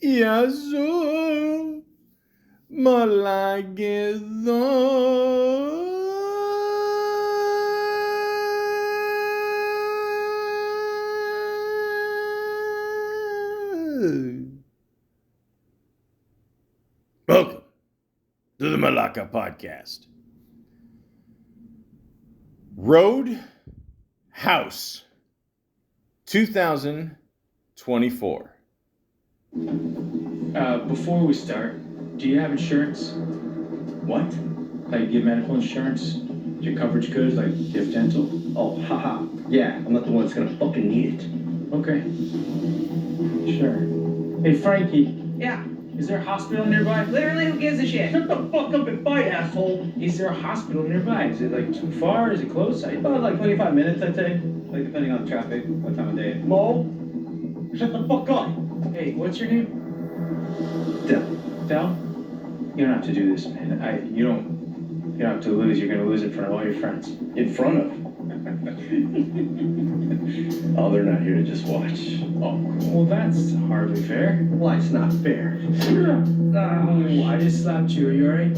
Yazoo, Malaka. Welcome to the Malaka podcast. Road House 2024. Before we start, do you have insurance? What? Like, you have medical insurance? Is your coverage good? Like, do you have dental? Oh, haha. Yeah, I'm not the one that's gonna fucking need it. Okay. Sure. Hey, Frankie, Yeah, is there a hospital nearby? literally, who gives a shit? Shut the fuck up and fight, asshole! Is there a hospital nearby? Is it, like, too far? Is it close? About like 25 minutes, I'd say. Like, depending on the traffic, what time of day. Mo? Shut the fuck up! Hey, what's your name? Dell. Del? You don't have to do this, man. You don't have to lose. You're gonna lose in front of all your friends. In front of? Oh, they're not here to just watch. Oh, well, that's hardly fair. Why, it's not fair. Oh, I just slapped you. Are you alright?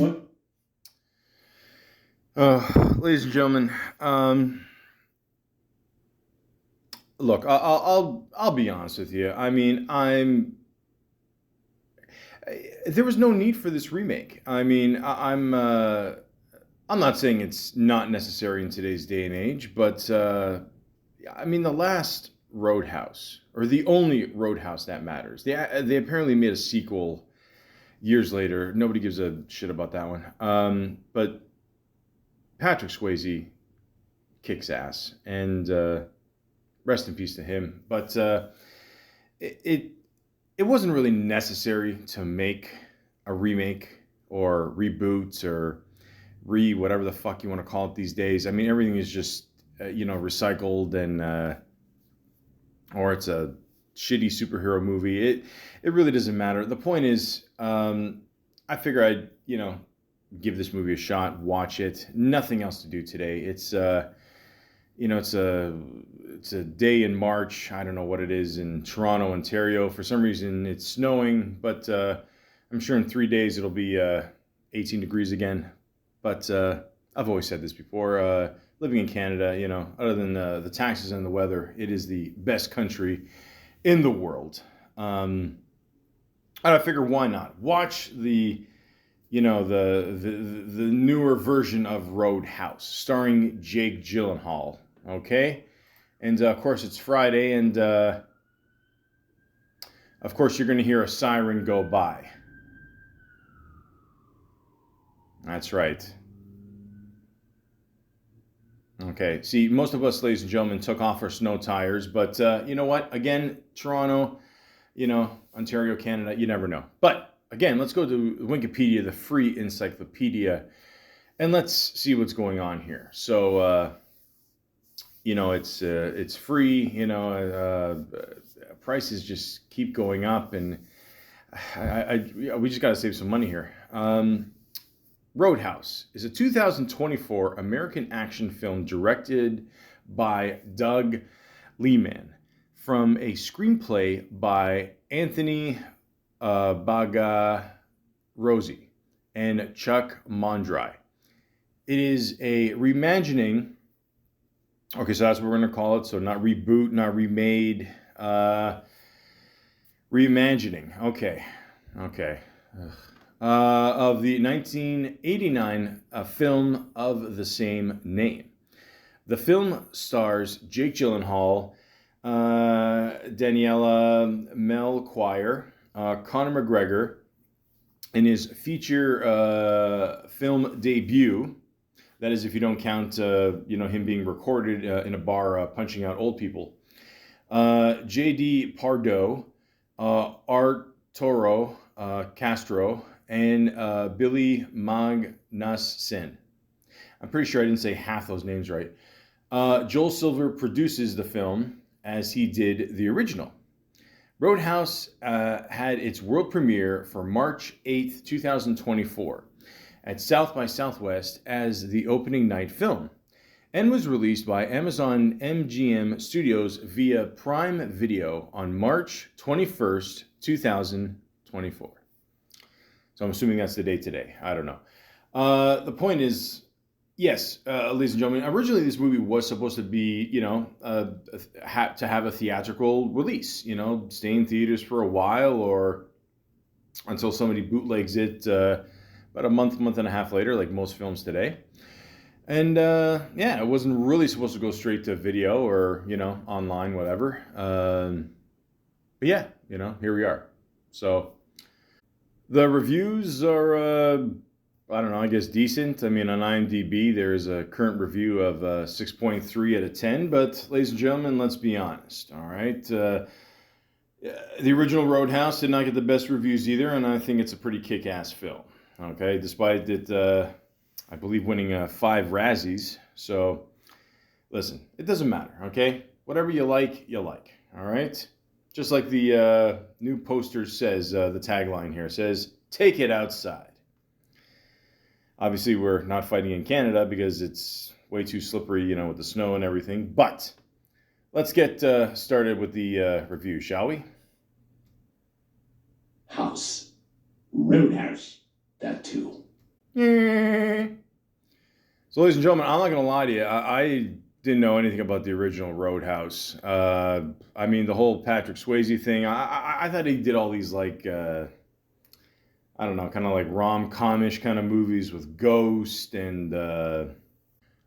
What? Ladies and gentlemen, look, I'll be honest with you. I mean, there was no need for this remake. I mean, I'm not saying it's not necessary in today's day and age, but I mean, the last Roadhouse, or the only Roadhouse that matters. They apparently made a sequel years later. Nobody gives a shit about that one. But Patrick Swayze kicks ass, and rest in peace to him. But it wasn't really necessary to make a remake or reboot or whatever the fuck you want to call it these days. I mean, everything is just recycled, and or it's a shitty superhero movie. It really doesn't matter. The point is, I figure I'd give this movie a shot, watch it. Nothing else to do today. It's it's a day in March. I don't know what it is in Toronto, Ontario. For some reason, it's snowing, but I'm sure in 3 days it'll be 18 degrees again. But I've always said this before. Living in Canada, other than the taxes and the weather, it is the best country in the world. And I figure, why not watch the newer version of Roadhouse, starring Jake Gyllenhaal. Okay, and of course it's Friday, and of course you're going to hear a siren go by. That's right. Okay, see, most of us, ladies and gentlemen, took off our snow tires, but you know what? Again, Toronto, Ontario, Canada, you never know. But again, let's go to Wikipedia, the free encyclopedia, and let's see what's going on here. So, it's free. Prices just keep going up, and we just got to save some money here. Roadhouse is a 2024 American action film directed by Doug Liman from a screenplay by Anthony Bagarozzi and Chuck Mondry. It is a reimagining. Okay, so that's what we're going to call it. So not reboot, not remade, reimagining. Okay. Ugh. Of the 1989 film of the same name. The film stars Jake Gyllenhaal, Daniela Melchior, Conor McGregor in his feature film debut. That is, if you don't count, him being recorded in a bar punching out old people. J.D. Pardo, Arturo Castro, and Billy Magnussen. I'm pretty sure I didn't say half those names right. Joel Silver produces the film, as he did the original. Roadhouse had its world premiere for March 8th, 2024 at South by Southwest as the opening night film, and was released by Amazon MGM Studios via Prime Video on March 21st, 2024. 24. So I'm assuming that's the date today. I don't know. The point is, yes, ladies and gentlemen, originally this movie was supposed to be, to have a theatrical release, stay in theaters for a while or until somebody bootlegs it about a month and a half later, like most films today. And it wasn't really supposed to go straight to video or, online, whatever. But yeah, here we are. So the reviews are, I don't know, I guess decent. I mean, on IMDb, there's a current review of 6.3 out of 10. But ladies and gentlemen, let's be honest, all right? The original Roadhouse did not get the best reviews either, and I think it's a pretty kick-ass film, okay? Despite it, I believe, winning 5 Razzies. So, listen, it doesn't matter, okay? Whatever you like, all right? Just like the new poster says, the tagline here says, "Take it outside." Obviously, we're not fighting in Canada because it's way too slippery, with the snow and everything. But let's get started with the review, shall we? House. Roadhouse. That too. So, ladies and gentlemen, I'm not going to lie to you. I didn't know anything about the original Roadhouse. I mean, the whole Patrick Swayze thing, I thought he did all these, like, I don't know, kind of like rom-com-ish kind of movies with Ghost and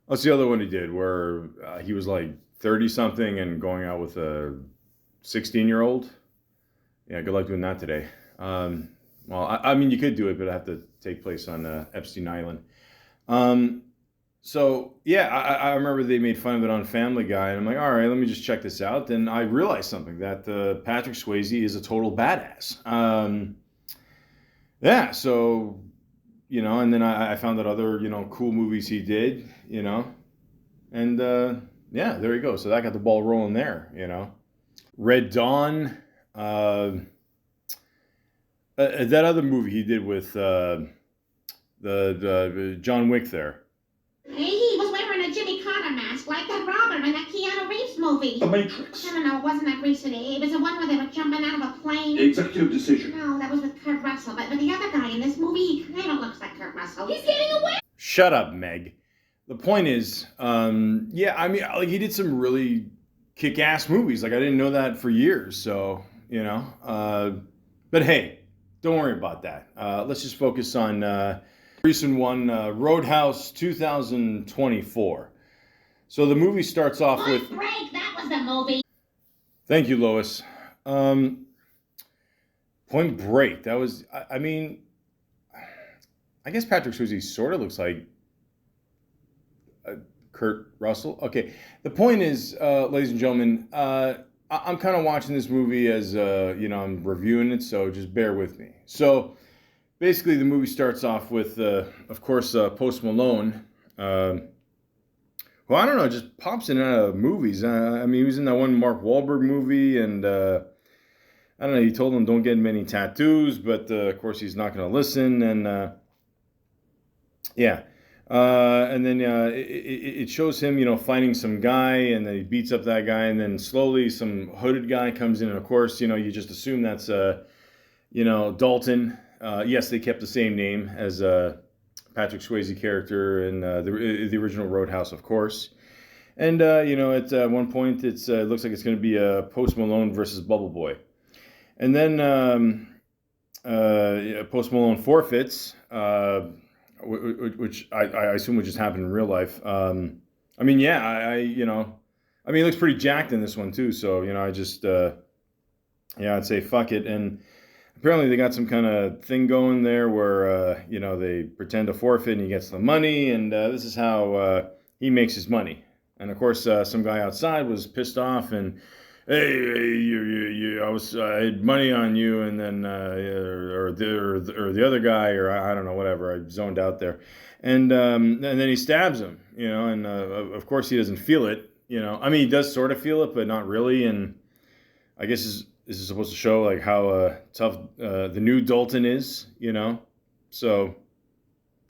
what's the other one he did where he was like 30-something and going out with a 16-year-old? Yeah, good luck doing that today. Well, I mean, you could do it, but it have to take place on Epstein Island. So, yeah, I remember they made fun of it on Family Guy, and I'm like, all right, let me just check this out. And I realized something, that Patrick Swayze is a total badass. Yeah, so, and then I found out other, cool movies he did, and, yeah, there you go. So that got the ball rolling there, Red Dawn, that other movie he did with the John Wick there. He was wearing a Jimmy Carter mask like that robber in that Keanu Reeves movie. The Matrix. I don't know, it wasn't that recent. It was the one where they were jumping out of a plane. Executive decision. No, that was with Kurt Russell. But the other guy in this movie, he kind of looks like Kurt Russell. He's getting away. Shut up, Meg. The point is, yeah, I mean, like, he did some really kick-ass movies. Like, I didn't know that for years. So, but hey, don't worry about that. Let's just focus on recent one, Roadhouse 2024. So the movie starts off with... Point Break, that was the movie. Thank you, Lois. Point Break, that was... I mean, I guess Patrick Swayze sort of looks like Kurt Russell. Okay, the point is, ladies and gentlemen, I'm kind of watching this movie as, I'm reviewing it, so just bear with me. So... basically, the movie starts off with, of course, Post Malone, who, I don't know, just pops in and out of movies. I mean, he was in that one Mark Wahlberg movie, and I don't know, he told him don't get many tattoos, but of course he's not going to listen, and yeah. And then it shows him, fighting some guy, and then he beats up that guy, and then slowly some hooded guy comes in, and of course, you just assume that's, Dalton. Yes, they kept the same name as Patrick Swayze character in the original Roadhouse, of course. And, at one point, it looks like it's going to be Post Malone versus Bubble Boy. And then Post Malone forfeits, which I assume would just happen in real life. I mean, yeah, he looks pretty jacked in this one, too. So, I just, I'd say fuck it. And apparently they got some kind of thing going there where, they pretend to forfeit and he gets the money, and this is how he makes his money. And of course, some guy outside was pissed off and, hey, I had money on you, and then, or the other guy, or I don't know, whatever, I zoned out there. And then he stabs him, and of course he doesn't feel it, I mean, he does sort of feel it, but not really. And I guess this is supposed to show like how tough the new Dalton is, So,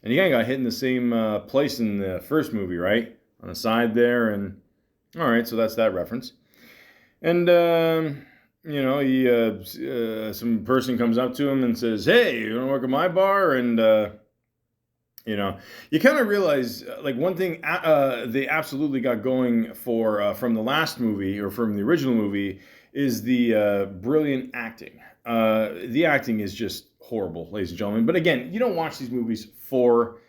and he kind of got hit in the same place in the first movie, right? On the side there, and all right, so that's that reference. And some person comes up to him and says, "Hey, you want to work at my bar?" And you kind of realize, like, one thing they absolutely got going for from the last movie or from the original movie is the brilliant acting. The acting is just horrible, ladies and gentlemen. But again, you don't watch these movies for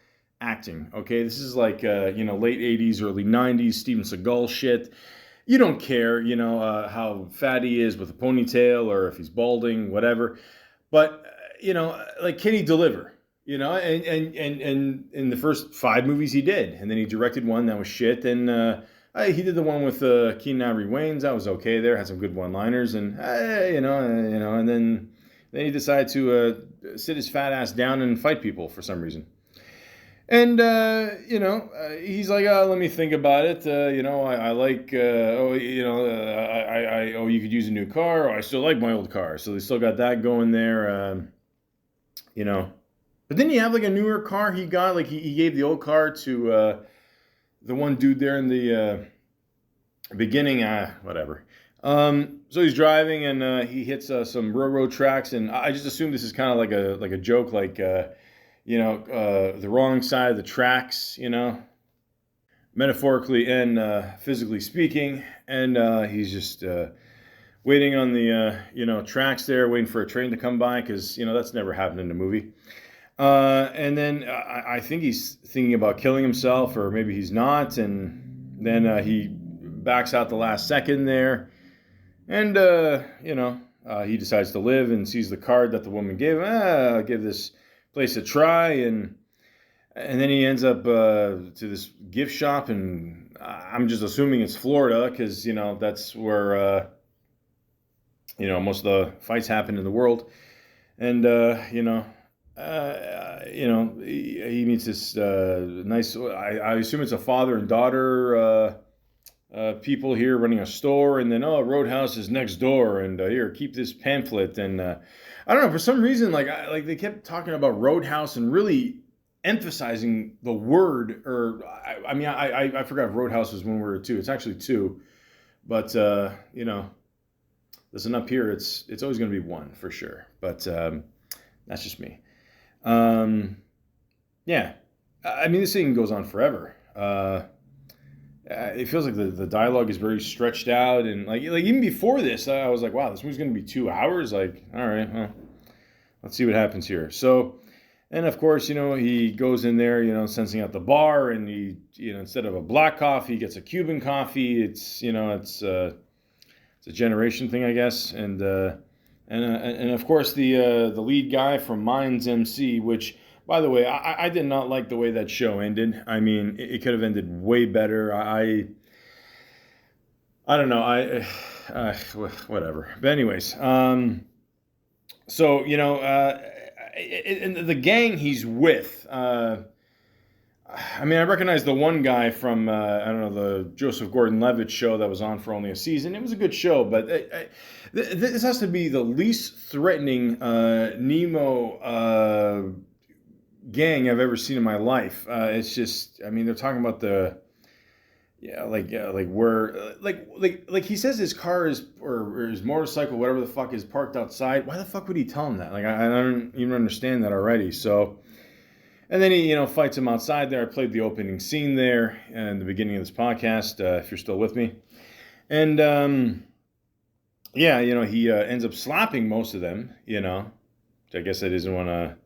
acting, okay? This is like, late 80s, early 90s, Steven Seagal shit. You don't care, how fat he is with a ponytail or if he's balding, whatever. But, like, can he deliver? And in the first 5 movies he did. And then he directed one that was shit. And he did the one with Keenan Ivory Wayans. That was okay there. Had some good one-liners. And, and then he decided to sit his fat ass down and fight people for some reason. And, he's like, let me think about it. I like, you could use a new car. Oh, I still like my old car. So they still got that going there, But then you have like a newer car he got. Like he gave the old car to the one dude there in the beginning, whatever. So he's driving and he hits some railroad tracks. And I just assume this is kind of like a joke, like, the wrong side of the tracks, metaphorically and physically speaking. And he's just waiting on the, tracks there, waiting for a train to come by because, that's never happened in a movie. And then I think he's thinking about killing himself, or maybe he's not. And then he backs out the last second there. And, he decides to live and sees the card that the woman gave him. I'll give this place a try, and then he ends up to this gift shop, and I'm just assuming it's Florida because that's where most of the fights happen in the world, and he meets this nice. I assume it's a father and daughter people here running a store, and then Roadhouse is next door, and here, keep this pamphlet. And I don't know, for some reason, like they kept talking about Roadhouse and really emphasizing the word. Or I forgot if Roadhouse was one word or two. It's actually two, but listen, up here it's always going to be one for sure. But that's just me. Yeah, this thing goes on forever. It feels like the dialogue is very stretched out, and like even before this, I was like, wow, this movie's going to be 2 hours. Like, all right, well, let's see what happens here. So, and of course, he goes in there, sensing out the bar, and he, instead of a black coffee, he gets a Cuban coffee. It's it's a generation thing, I guess, and of course the lead guy from Minds MC, which, by the way, I did not like the way that show ended. I mean, it could have ended way better. I don't know. Whatever. But anyways, and the gang he's with. I recognize the one guy from the Joseph Gordon-Levitt show that was on for only a season. It was a good show, but this has to be the least threatening Nemo gang I've ever seen in my life. It's just, they're talking about like he says his car is, or his motorcycle, whatever the fuck, is parked outside. Why the fuck would he tell him that? Like, I don't even understand that already. So, and then he, fights him outside there. I played the opening scene there in the beginning of this podcast, if you're still with me. And, he ends up slapping most of them, which I guess I didn't want to,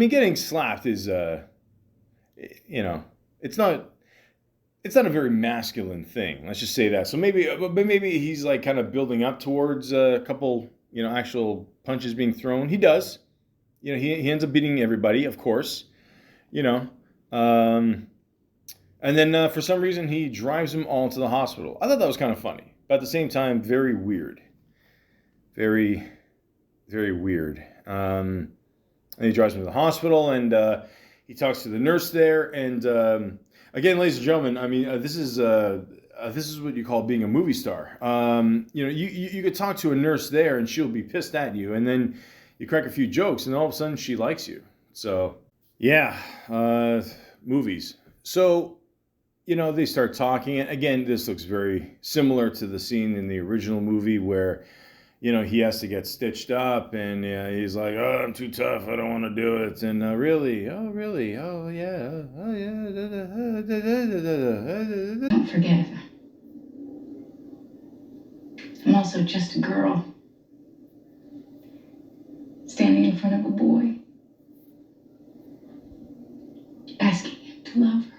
getting slapped is, it's not a very masculine thing. Let's just say that. So maybe he's like kind of building up towards a couple, actual punches being thrown. He does. He ends up beating everybody, of course, and then for some reason he drives them all to the hospital. I thought that was kind of funny, but at the same time, very weird. Very, very weird. And he drives them to the hospital, and he talks to the nurse there. And again, ladies and gentlemen, this is what you call being a movie star. You could talk to a nurse there, and she'll be pissed at you, and then you crack a few jokes, and all of a sudden she likes you. So, yeah, movies. So, they start talking. And again, this looks very similar to the scene in the original movie where, he has to get stitched up and he's like, oh, I'm too tough. I don't want to do it. And really? Oh, really? Oh, yeah. Oh, yeah. Don't forget, I'm also just a girl standing in front of a boy, asking him to love her.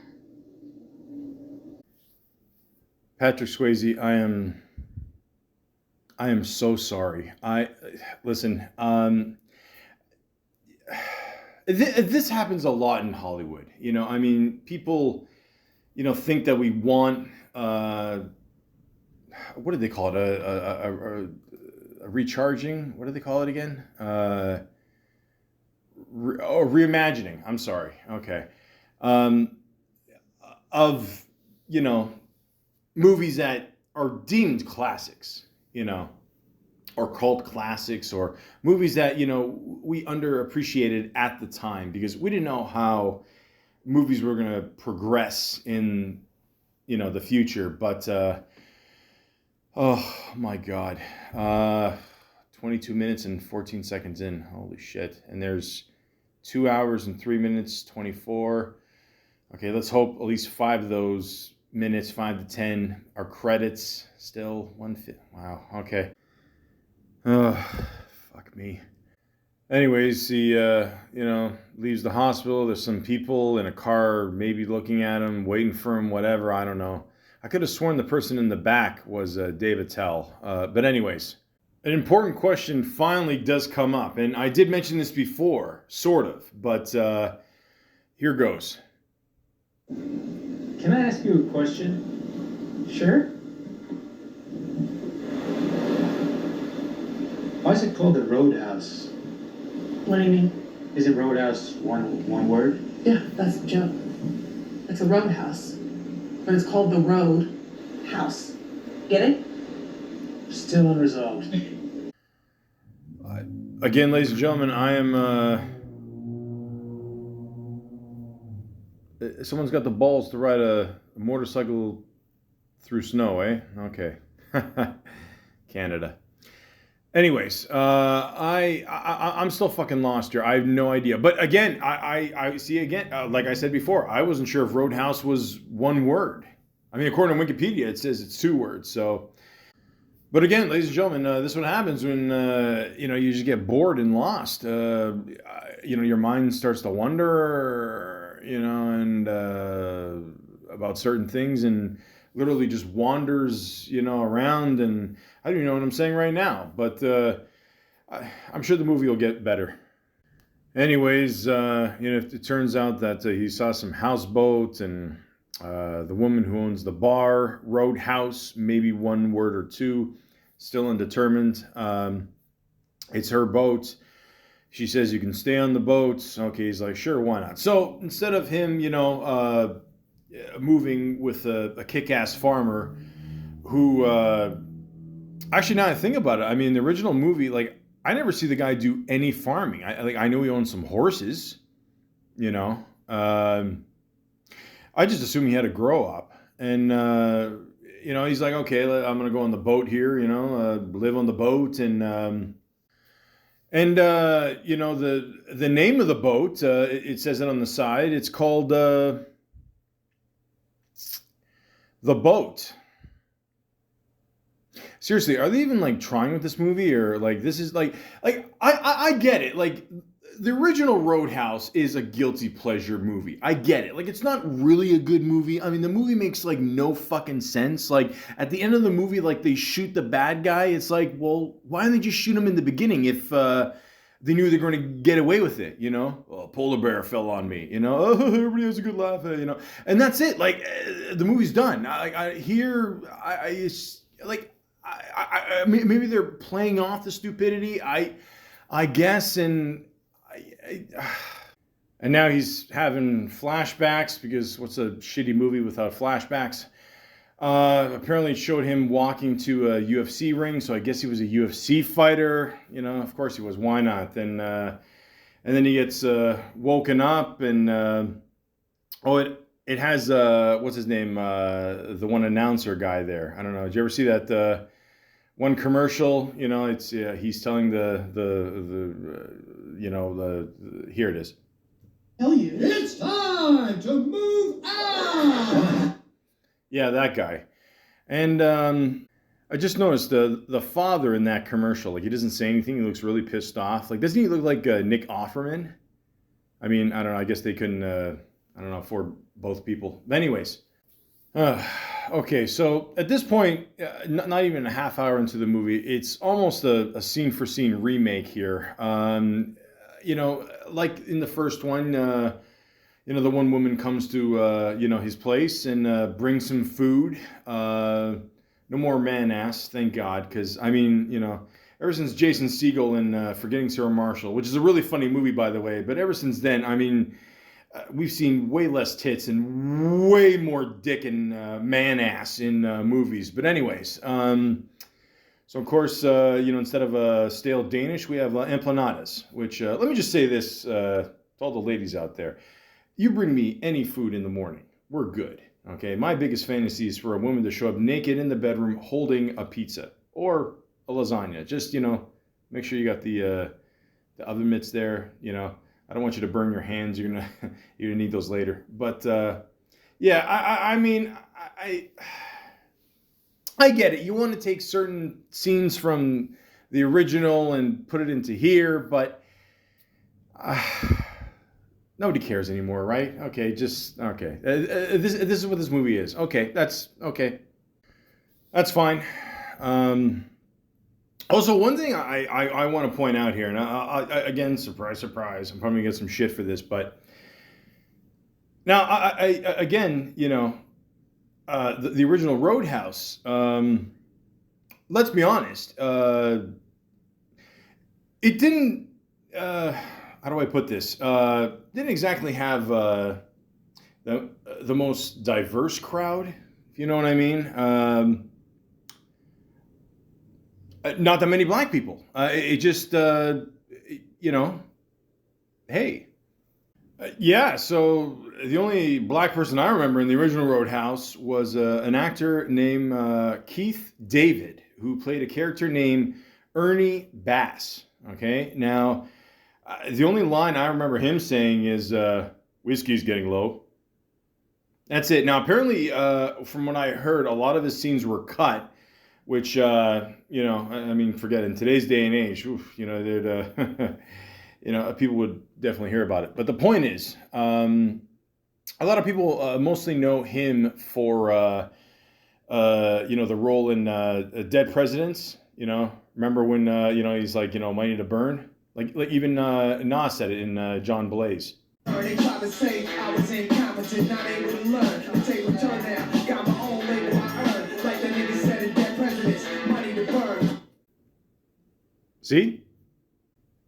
Patrick Swayze, I am so sorry. Listen. This happens a lot in Hollywood. I mean, people, think that we want. What do they call it? A recharging. What do they call it again? Reimagining. I'm sorry. Okay. Of movies that are deemed classics, or cult classics, or movies that, we underappreciated at the time because we didn't know how movies were going to progress in, the future. But, oh my God, 22 minutes and 14 seconds in. Holy shit. And there's 2 hours and 3 minutes, 24. Okay, let's hope at least 5 of those minutes, 5 to 10, are credits. Still 150. Wow. Okay. Fuck me. Anyways, he, leaves the hospital. There's some people in a car maybe looking at him, waiting for him, whatever. I don't know. I could have sworn the person in the back was Dave Attell. But anyways, an important question finally does come up. And I did mention this before, sort of. But here goes. Can I ask you a question? Sure. Why is it called the Roadhouse? What do you mean? Is it Roadhouse one word? Yeah, that's the joke. It's a roadhouse, but it's called the Road House. Get it? Still unresolved. Again, ladies and gentlemen, I am... someone's got the balls to ride a motorcycle through snow, eh? Okay. Canada. Anyways, I'm still fucking lost here. I have no idea. But again, I see again, like I said before, I wasn't sure if Roadhouse was one word. I mean, according to Wikipedia, it says it's 2 words. So, but again, ladies and gentlemen, this is what happens when you just get bored and lost. Your mind starts to wonder, and about certain things, and literally just wanders, around, and I don't even know what I'm saying right now, but I'm sure the movie will get better. Anyways, if it turns out that he saw some houseboat and the woman who owns the bar, Roadhouse, maybe 1 word or 2, still undetermined. It's her boat. She says you can stay on the boat. Okay, he's like, sure, why not? So instead of him, moving with a kick-ass farmer who, actually, now I think about it, I mean, the original movie, like, I never see the guy do any farming. I know he owns some horses, I just assume he had a grow up, and he's like, okay, I'm gonna go on the boat here, live on the boat, and the name of the boat, it says it on the side. It's called The Boat. Seriously, are they even like trying with this movie, or like this is like I get it. Like the original Roadhouse is a guilty pleasure movie. I get it. Like it's not really a good movie. I mean, the movie makes like no fucking sense. Like at the end of the movie, like they shoot the bad guy. It's like, well, why didn't they just shoot him in the beginning if they knew they're going to get away with it, Well, polar bear fell on me, Oh, everybody has a good laugh, And that's it. Like, the movie's done. Maybe they're playing off the stupidity. I guess, and now he's having flashbacks because what's a shitty movie without flashbacks? Apparently it showed him walking to a UFC ring, so I guess he was a UFC fighter. Of course he was. Why not? And then he gets woken up, and It has what's his name? The one announcer guy there. I don't know. Did you ever see that one commercial? You know, it's he's telling here it is. Tell you, it's time to move on. Yeah, that guy. And I just noticed the father in that commercial. Like, he doesn't say anything. He looks really pissed off. Like, doesn't he look like Nick Offerman? I mean, I don't know. I guess they couldn't, I don't know, afford both people. But anyways. Okay, so at this point, not even a half hour into the movie, it's almost a scene-for-scene remake here. You know, like in the first one, you know, the one woman comes to, you know, his place and brings some food. No more man-ass, thank God, because, I mean, you know, ever since Jason Segel and Forgetting Sarah Marshall, which is a really funny movie, by the way, but ever since then, I mean, we've seen way less tits and way more dick and man-ass in movies. But anyways, so of course, you know, instead of stale Danish, we have empanadas, which, let me just say this to all the ladies out there. You bring me any food in the morning, we're good. Okay, my biggest fantasy is for a woman to show up naked in the bedroom holding a pizza or a lasagna. Just, you know, make sure you got the oven mitts there. You know, I don't want you to burn your hands. You're gonna need those later. But yeah, I mean, I get it. You want to take certain scenes from the original and put it into here, but nobody cares anymore, right? Okay, just okay. This is what this movie is. Okay, that's okay. That's fine. Also, one thing I want to point out here, and again, surprise, surprise, I'm probably gonna get some shit for this, but now I again, you know, the original Roadhouse. Let's be honest. It didn't. How do I put this? Didn't exactly have the most diverse crowd, if you know what I mean. Not that many black people. It just, you know, hey. Yeah, so the only black person I remember in the original Roadhouse was an actor named Keith David, who played a character named Ernie Bass. Okay, now, the only line I remember him saying is, whiskey's getting low. That's it. Now, apparently, from what I heard, a lot of his scenes were cut, which, you know, I mean, forget it. In today's day and age, oof, you know, you know, people would definitely hear about it. But the point is, a lot of people mostly know him for, you know, the role in Dead Presidents. You know, remember when, you know, he's like, you know, money to burn? Like even Nas said it in John Blaze. They tried to say I was incompetent, not able to learn. The table turned down, got my own label I earned. Like the nigga said in Dead Presidents, money to burn. See?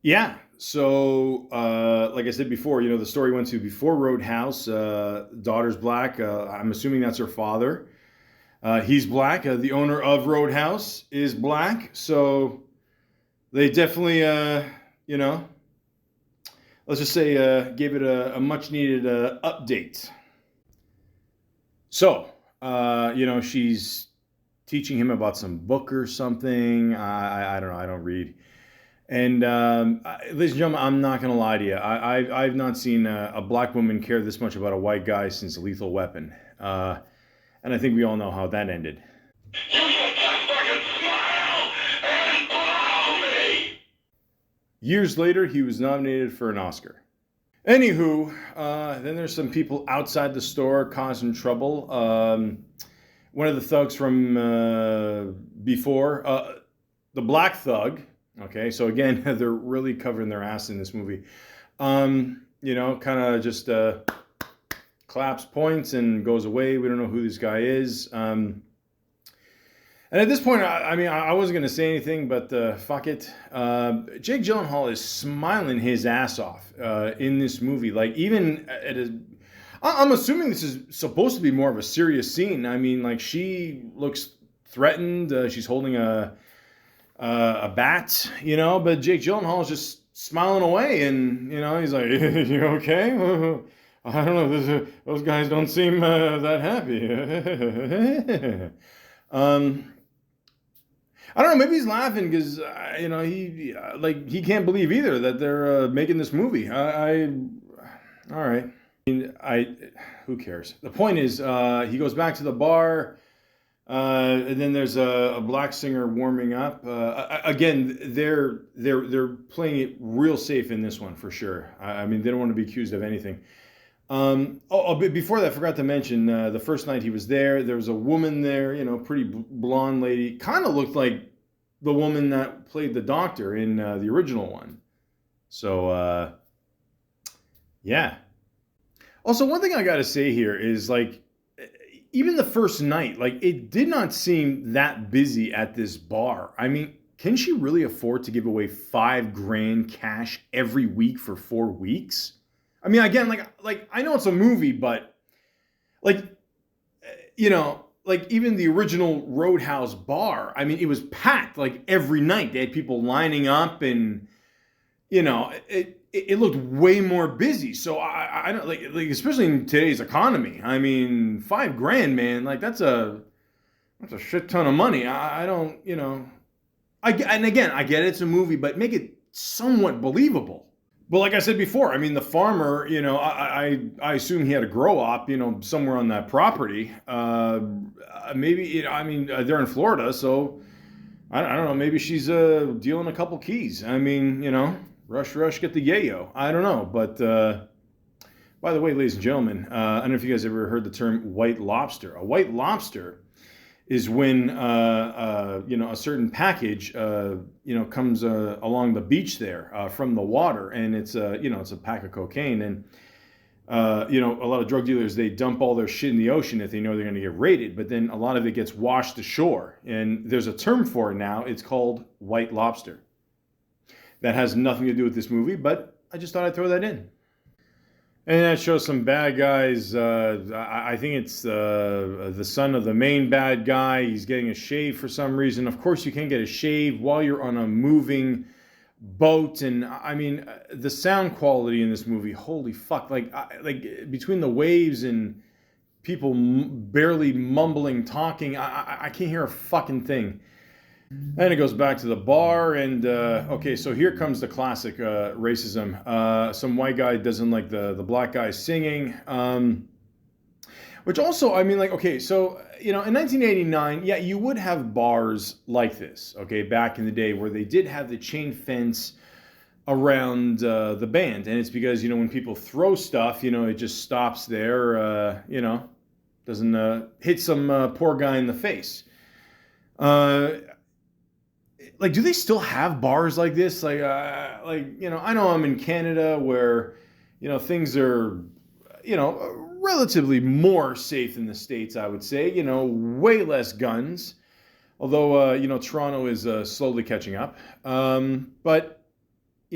Yeah. So, like I said before, you know, the story went to before Roadhouse. Daughter's black. I'm assuming that's her father. He's black. The owner of Roadhouse is black. So they definitely, you know, let's just say gave it a much needed update. So, you know, she's teaching him about some book or something. I don't know. I don't read. And ladies and gentlemen, I'm not going to lie to you. I've not seen a black woman care this much about a white guy since Lethal Weapon. And I think we all know how that ended. Years later, he was nominated for an Oscar. Anywho, then there's some people outside the store causing trouble. One of the thugs from before, the black thug. Okay, so again, they're really covering their ass in this movie. You know, kind of just claps, points, and goes away. We don't know who this guy is. And at this point, I mean, I wasn't going to say anything, but fuck it. Jake Gyllenhaal is smiling his ass off in this movie. Like, even at I'm assuming this is supposed to be more of a serious scene. I mean, like, she looks threatened. She's holding a bat, you know, but Jake Gyllenhaal is just smiling away, and, you know, he's like, you okay? I don't know. Those guys don't seem that happy. I don't know. Maybe he's laughing because he can't believe either that they're making this movie. All right. Who cares? The point is, he goes back to the bar, and then there's a black singer warming up. Again, they're playing it real safe in this one for sure. I mean, they don't want to be accused of anything. But before that, I forgot to mention the first night he was there. There was a woman there, pretty blonde lady, kind of looked like the woman that played the doctor in the original one. So, yeah. Also, one thing I got to say here is even the first night, it did not seem that busy at this bar. I mean, can she really afford to give away $5,000 cash every week for 4 weeks? I mean, again, I know it's a movie, but even the original Roadhouse bar, I mean, it was packed every night. They had people lining up, and it looked way more busy. So I don't especially in today's economy. I mean, $5,000, man, that's a shit ton of money. I don't, and again, I get it's a movie, but make it somewhat believable. But like I said before, I mean, the farmer, I assume he had a grow op, somewhere on that property. Maybe, they're in Florida, so I don't know. Maybe she's dealing a couple keys. I mean, rush, get the yayo. I don't know. But by the way, ladies and gentlemen, I don't know if you guys ever heard the term white lobster. A white lobster is when a certain package comes along the beach there from the water, and it's a pack of cocaine, and a lot of drug dealers, they dump all their shit in the ocean if they know they're going to get raided, but then a lot of it gets washed ashore, and there's a term for it now. It's called white lobster. That has nothing to do with this movie, but I just thought I'd throw that in. And that shows some bad guys. I think it's the son of the main bad guy. He's getting a shave for some reason. Of course, you can't get a shave while you're on a moving boat. And I mean, the sound quality in this movie, holy fuck! Between the waves and people barely mumbling, talking, I can't hear a fucking thing. And it goes back to the bar, and okay, so here comes the classic racism. Some white guy doesn't like the black guy singing, which also, I mean, okay, so, in 1989, yeah, you would have bars like this, okay, back in the day where they did have the chain fence around the band, and it's because, when people throw stuff, it just stops there, doesn't hit some poor guy in the face. Do they still have bars like this? I know I'm in Canada where, things are, relatively more safe than the States, I would say, way less guns. Although, Toronto is slowly catching up. But, I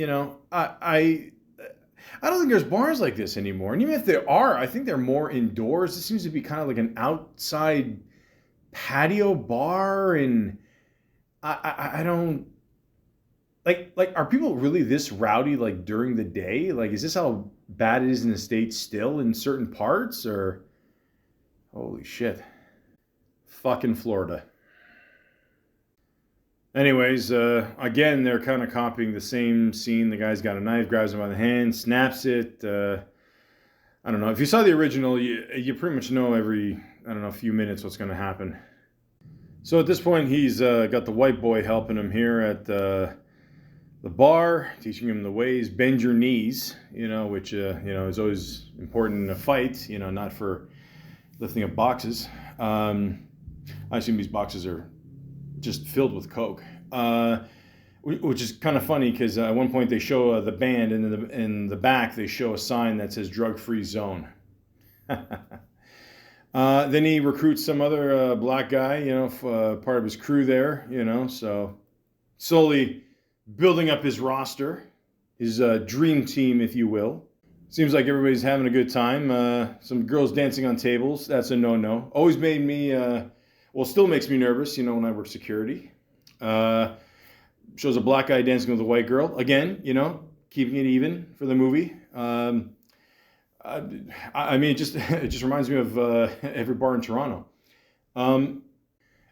don't think there's bars like this anymore. And even if there are, I think they're more indoors. It seems to be kind of like an outside patio bar, and I don't are people really this rowdy during the day? Is this how bad it is in the States still in certain parts, or holy shit. Fucking Florida. Anyways, again, they're kind of copying the same scene. The guy's got a knife, grabs him by the hand, snaps it. I don't know. If you saw the original, you pretty much know every, few minutes what's going to happen. So at this point, he's got the white boy helping him here at the bar, teaching him the ways. Bend your knees, which, is always important in a fight, not for lifting up boxes. I assume these boxes are just filled with coke, which is kind of funny because at one point they show the band, and in the back they show a sign that says drug-free zone. Then he recruits some other black guy, part of his crew there, so slowly building up his roster, his dream team, if you will. Seems like everybody's having a good time. Some girls dancing on tables. That's a no-no. Always made me, still makes me nervous, when I work security. Shows a black guy dancing with a white girl. Again, keeping it even for the movie. Uh, I mean, it just reminds me of every bar in Toronto. Um,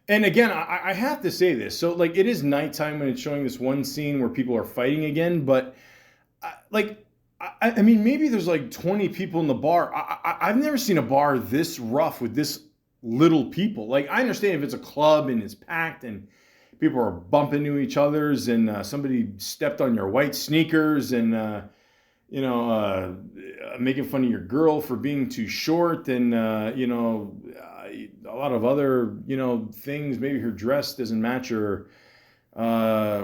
and again, I have to say this. So, like, it is nighttime when it's showing this one scene where people are fighting again. But, like, I mean, maybe there's like 20 people in the bar. I've never seen a bar this rough with this little people. Like, I understand if it's a club and it's packed and people are bumping into each other's and somebody stepped on your white sneakers and, making fun of your girl for being too short and, a lot of other, things. Maybe her dress doesn't match her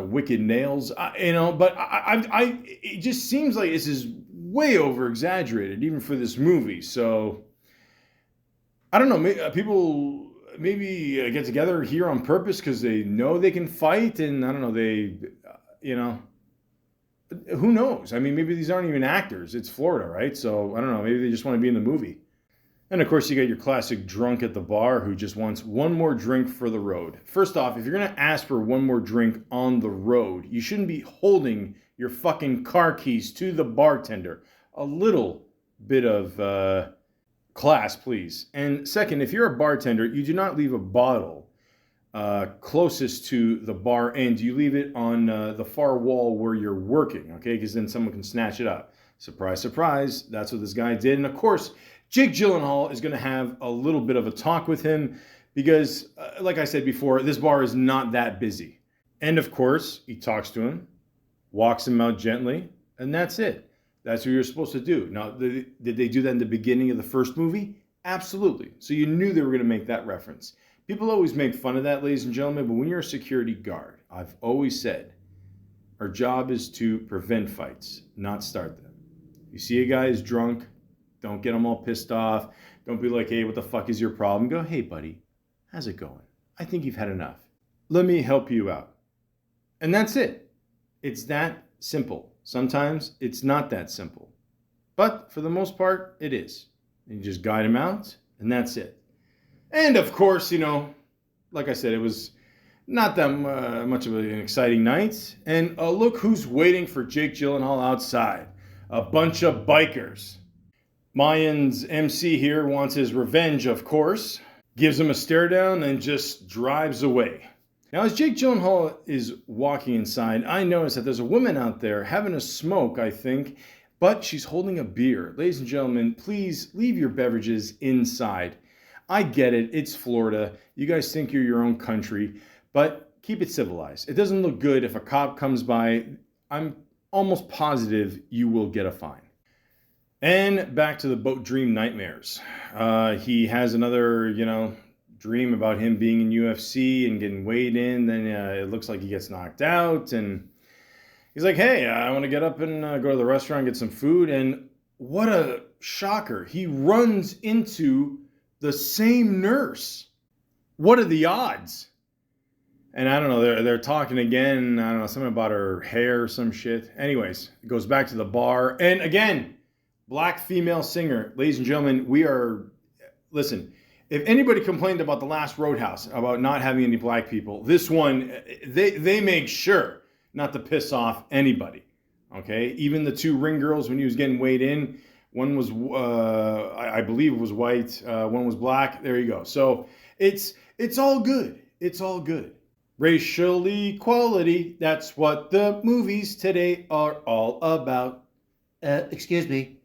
wicked nails, but it just seems like this is way over exaggerated, even for this movie. So I don't know, people maybe get together here on purpose because they know they can fight, and I don't know, who knows? I mean, maybe these aren't even actors. It's Florida, right? So I don't know, maybe they just want to be in the movie. And of course, you got your classic drunk at the bar who just wants one more drink for the road. First off, if you're going to ask for one more drink on the road, you shouldn't be holding your fucking car keys to the bartender. A little bit of class, please. And second, if you're a bartender, you do not leave a bottle closest to the bar end. You leave it on the far wall where you're working, okay? Because then someone can snatch it up. Surprise, surprise. That's what this guy did. And of course, Jake Gyllenhaal is going to have a little bit of a talk with him because, like I said before, this bar is not that busy. And of course, he talks to him, walks him out gently, and that's it. That's what you're supposed to do. Now, did they do that in the beginning of the first movie? Absolutely. So you knew they were going to make that reference. People always make fun of that, ladies and gentlemen, but when you're a security guard, I've always said, our job is to prevent fights, not start them. You see a guy is drunk, don't get him all pissed off. Don't be like, hey, what the fuck is your problem? Go, hey, buddy, how's it going? I think you've had enough. Let me help you out. And that's it. It's that simple. Sometimes it's not that simple. But for the most part, it is. You just guide him out, and that's it. And of course, like I said, it was not that much of an exciting night. And look who's waiting for Jake Gyllenhaal outside. A bunch of bikers. Mayan's MC here wants his revenge, of course, gives him a stare down and just drives away. Now, as Jake Gyllenhaal is walking inside, I notice that there's a woman out there having a smoke, I think, but she's holding a beer. Ladies and gentlemen, please leave your beverages inside. I get it, it's Florida. You guys think you're your own country, but keep it civilized. It doesn't look good if a cop comes by. I'm almost positive you will get a fine. And back to the boat dream nightmares. He has another, dream about him being in UFC and getting weighed in. Then it looks like he gets knocked out. And he's like, hey, I want to get up and go to the restaurant and get some food. And what a shocker. He runs into the same nurse. What are the odds? And I don't know, they're talking again. I don't know, something about her hair or some shit. Anyways, it goes back to the bar. And again, black female singer. Ladies and gentlemen, listen, if anybody complained about the last Roadhouse, about not having any black people, this one, they make sure not to piss off anybody, okay? Even the two ring girls when he was getting weighed in, one was, I believe it was white, one was black, there you go. So it's all good, it's all good. Racial equality, that's what the movies today are all about. Excuse me,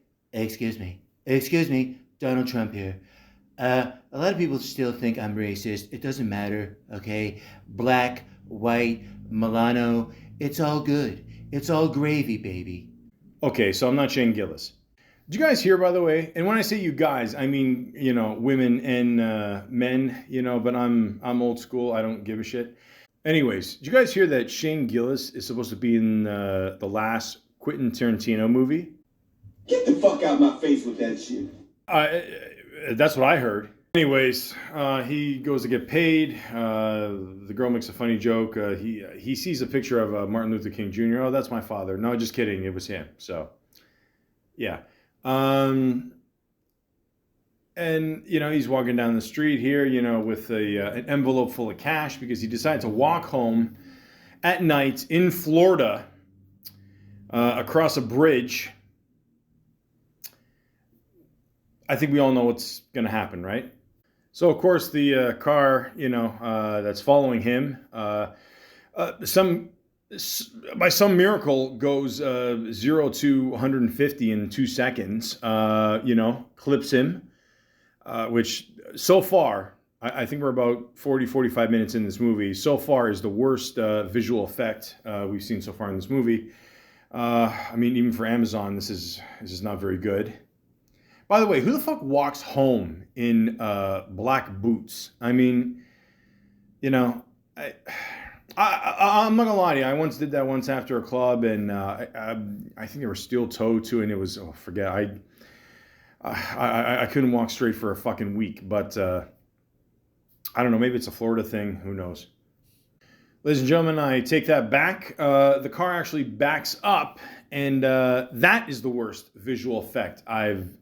Donald Trump here. A lot of people still think I'm racist. It doesn't matter, okay? Black, white, Milano, it's all good. It's all gravy, baby. Okay, so I'm not Shane Gillis. Did you guys hear, by the way? And when I say you guys, I mean, women and men, but I'm old school. I don't give a shit. Anyways, did you guys hear that Shane Gillis is supposed to be in the last Quentin Tarantino movie? Get the fuck out of my face with that shit. That's what I heard. Anyways, he goes to get paid. The girl makes a funny joke. He sees a picture of Martin Luther King Jr. Oh, that's my father. No, just kidding. It was him. So, yeah. And, he's walking down the street here, with an envelope full of cash because he decided to walk home at night in Florida across a bridge. I think we all know what's going to happen, right? So, of course, the car, that's following him, some by some miracle goes 0 to 150 in 2 seconds. Clips him, which so far, I think we're about 45 minutes in this movie. So far is the worst visual effect we've seen so far in this movie. Even for Amazon, this is not very good. By the way, who the fuck walks home in black boots? I mean, I'm not gonna lie to you. I once did that once after a club, and I think they were steel toed too, and it was I couldn't walk straight for a fucking week. But I don't know. Maybe it's a Florida thing. Who knows? Ladies and gentlemen, I take that back. The car actually backs up, and that is the worst visual effect I've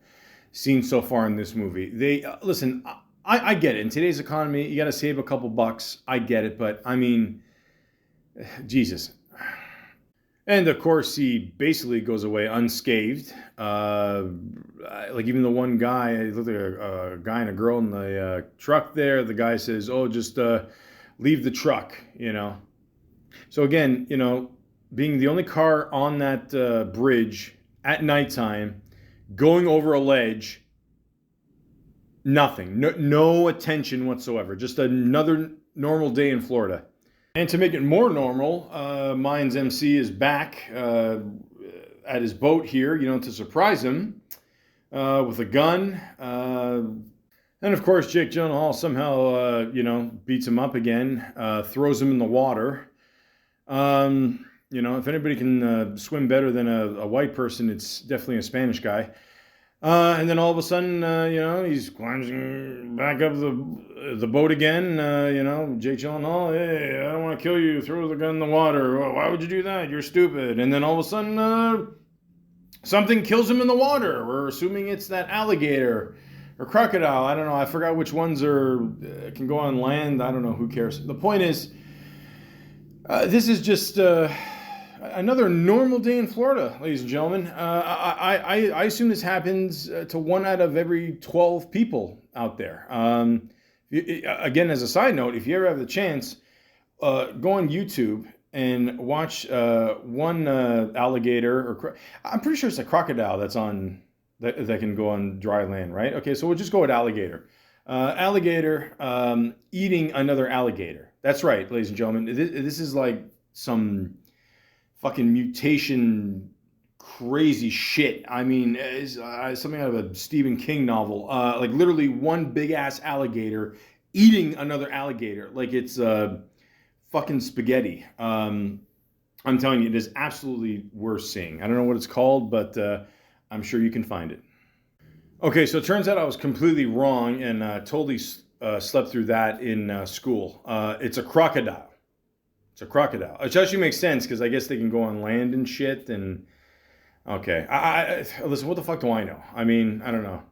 seen so far in this movie. They listen. I get it. In today's economy, you got to save a couple bucks. I get it, but I mean, Jesus. And of course, he basically goes away unscathed. Like even the one guy, he looked like a guy and a girl in the truck there. The guy says, "Oh, just leave the truck," So again, being the only car on that bridge at nighttime, going over a ledge, nothing, no attention whatsoever. Just another normal day in Florida. And to make it more normal, Mine's MC is back at his boat here, to surprise him with a gun. And of course, Jake Gyllenhaal somehow, beats him up again, throws him in the water. If anybody can swim better than a white person, it's definitely a Spanish guy. And then all of a sudden, he's climbing back up the boat again. Jake Gyllenhaal, hey, I don't want to kill you. Throw the gun in the water. Why would you do that? You're stupid. And then all of a sudden, something kills him in the water. We're assuming it's that alligator or crocodile. I don't know. I forgot which ones can go on land. I don't know. Who cares? The point is, this is just another normal day in Florida, ladies and gentlemen. I assume this happens to 1 out of every 12 people out there. Again, as a side note, if you ever have the chance, go on YouTube and watch one alligator, I'm pretty sure it's a crocodile that can go on dry land, right? Okay, so we'll just go with alligator. Alligator eating another alligator. That's right, ladies and gentlemen. This is like some fucking mutation crazy shit. I mean, it's something out of a Stephen King novel. Like literally one big ass alligator eating another alligator like it's fucking spaghetti. I'm telling you, it is absolutely worth seeing. I don't know what it's called, but I'm sure you can find it. Okay, so it turns out I was completely wrong and totally slept through that in school. It's a crocodile. It's a crocodile, which actually makes sense because I guess they can go on land and shit. And okay, listen, what the fuck do I know? I mean, I don't know.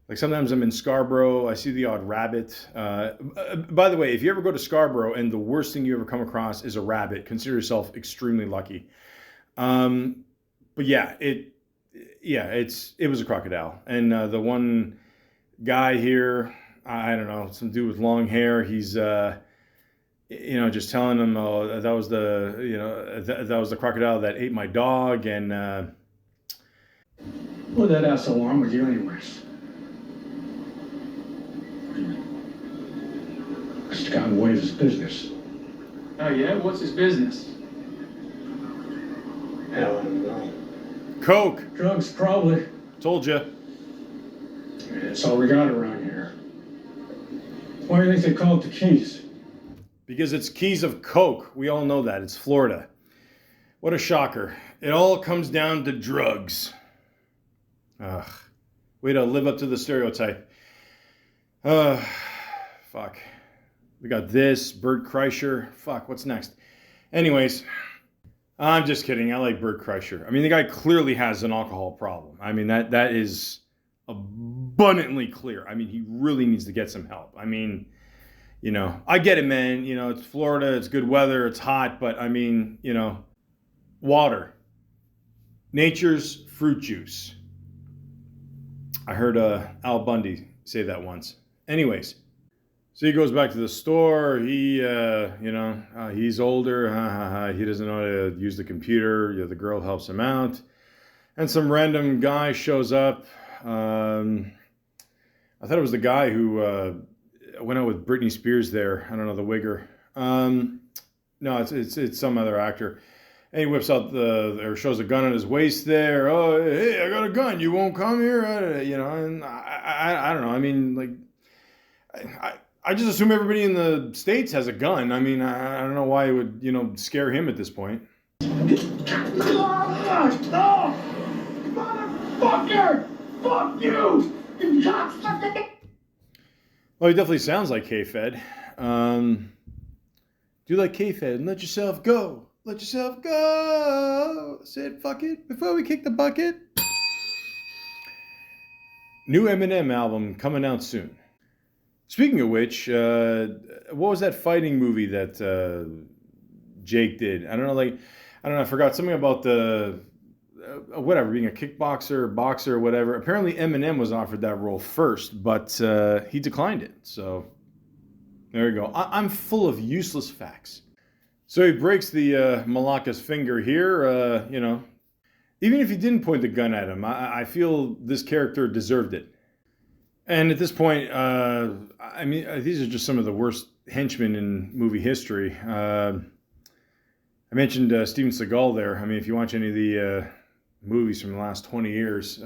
Like sometimes I'm in Scarborough, I see the odd rabbit. By the way, if you ever go to Scarborough and the worst thing you ever come across is a rabbit, consider yourself extremely lucky. But yeah, it was a crocodile, and the one guy here, I don't know, some dude with long hair. He's just telling him, oh, that was the crocodile that ate my dog, and What that asshole wrong with you anyways? Just got in the way of his business. Oh yeah? What's his business? Hell, I don't know. Coke. Drugs, probably. Told you. That's all we got around here. Why do you think they call it the Keys? Because it's keys of Coke. We all know that. It's Florida. What a shocker. It all comes down to drugs. Ugh. Way to live up to the stereotype. Fuck. We got this, Bert Kreischer. Fuck, what's next? Anyways, I'm just kidding. I like Bert Kreischer. I mean, the guy clearly has an alcohol problem. I mean, that is abundantly clear. I mean, he really needs to get some help. I mean, I get it, man. It's Florida, it's good weather, it's hot, but I mean, water. Nature's fruit juice. I heard Al Bundy say that once. Anyways, so he goes back to the store. He's older. He doesn't know how to use the computer. The girl helps him out. And some random guy shows up. I thought it was the guy who went out with Britney Spears there. I don't know, the wigger. No, it's some other actor. And he whips out or shows a gun on his waist there. Oh, hey, I got a gun. You won't come here? And I don't know. I mean, like, I just assume everybody in the States has a gun. I mean, I don't know why it would, scare him at this point. Oh, motherfucker! Fuck you! You cocksucker! Well, he definitely sounds like K-Fed. Do like K-Fed and let yourself go. Let yourself go. Said fuck it before we kick the bucket. New Eminem album coming out soon. Speaking of which, what was that fighting movie that Jake did? I don't know. I forgot something about the whatever, being a kickboxer, boxer, or whatever. Apparently, Eminem was offered that role first, but he declined it. So there you go. I'm full of useless facts. So he breaks the Malaka's finger here. Even if he didn't point the gun at him, I feel this character deserved it. And at this point, these are just some of the worst henchmen in movie history. I mentioned Steven Seagal there. I mean, if you watch any of the movies from the last 20 years,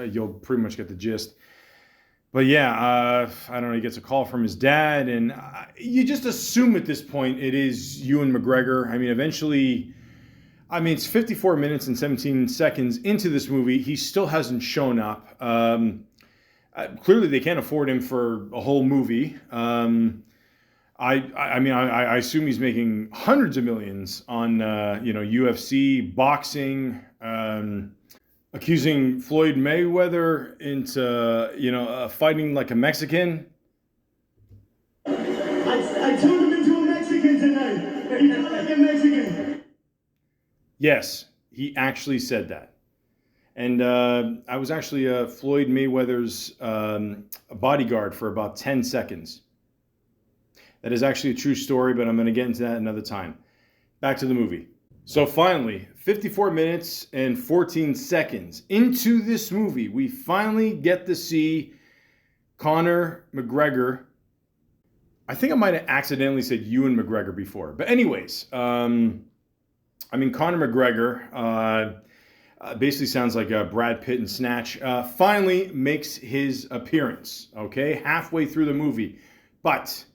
you'll pretty much get the gist. But yeah, I don't know, he gets a call from his dad, and you just assume at this point it is Ewan McGregor. I mean, eventually, it's 54 minutes and 17 seconds into this movie. He still hasn't shown up. Clearly, they can't afford him for a whole movie. I assume he's making hundreds of millions on UFC, boxing, accusing Floyd Mayweather into fighting like a Mexican. I turned him into a Mexican tonight. He felt like a Mexican. Yes, he actually said that. And I was actually Floyd Mayweather's bodyguard for about 10 seconds. That is actually a true story, but I'm going to get into that another time. Back to the movie. So finally, 54 minutes and 14 seconds into this movie, we finally get to see Conor McGregor. I think I might have accidentally said Ewan McGregor before. But anyways, Conor McGregor, basically sounds like Brad Pitt in Snatch, finally makes his appearance, okay, halfway through the movie. But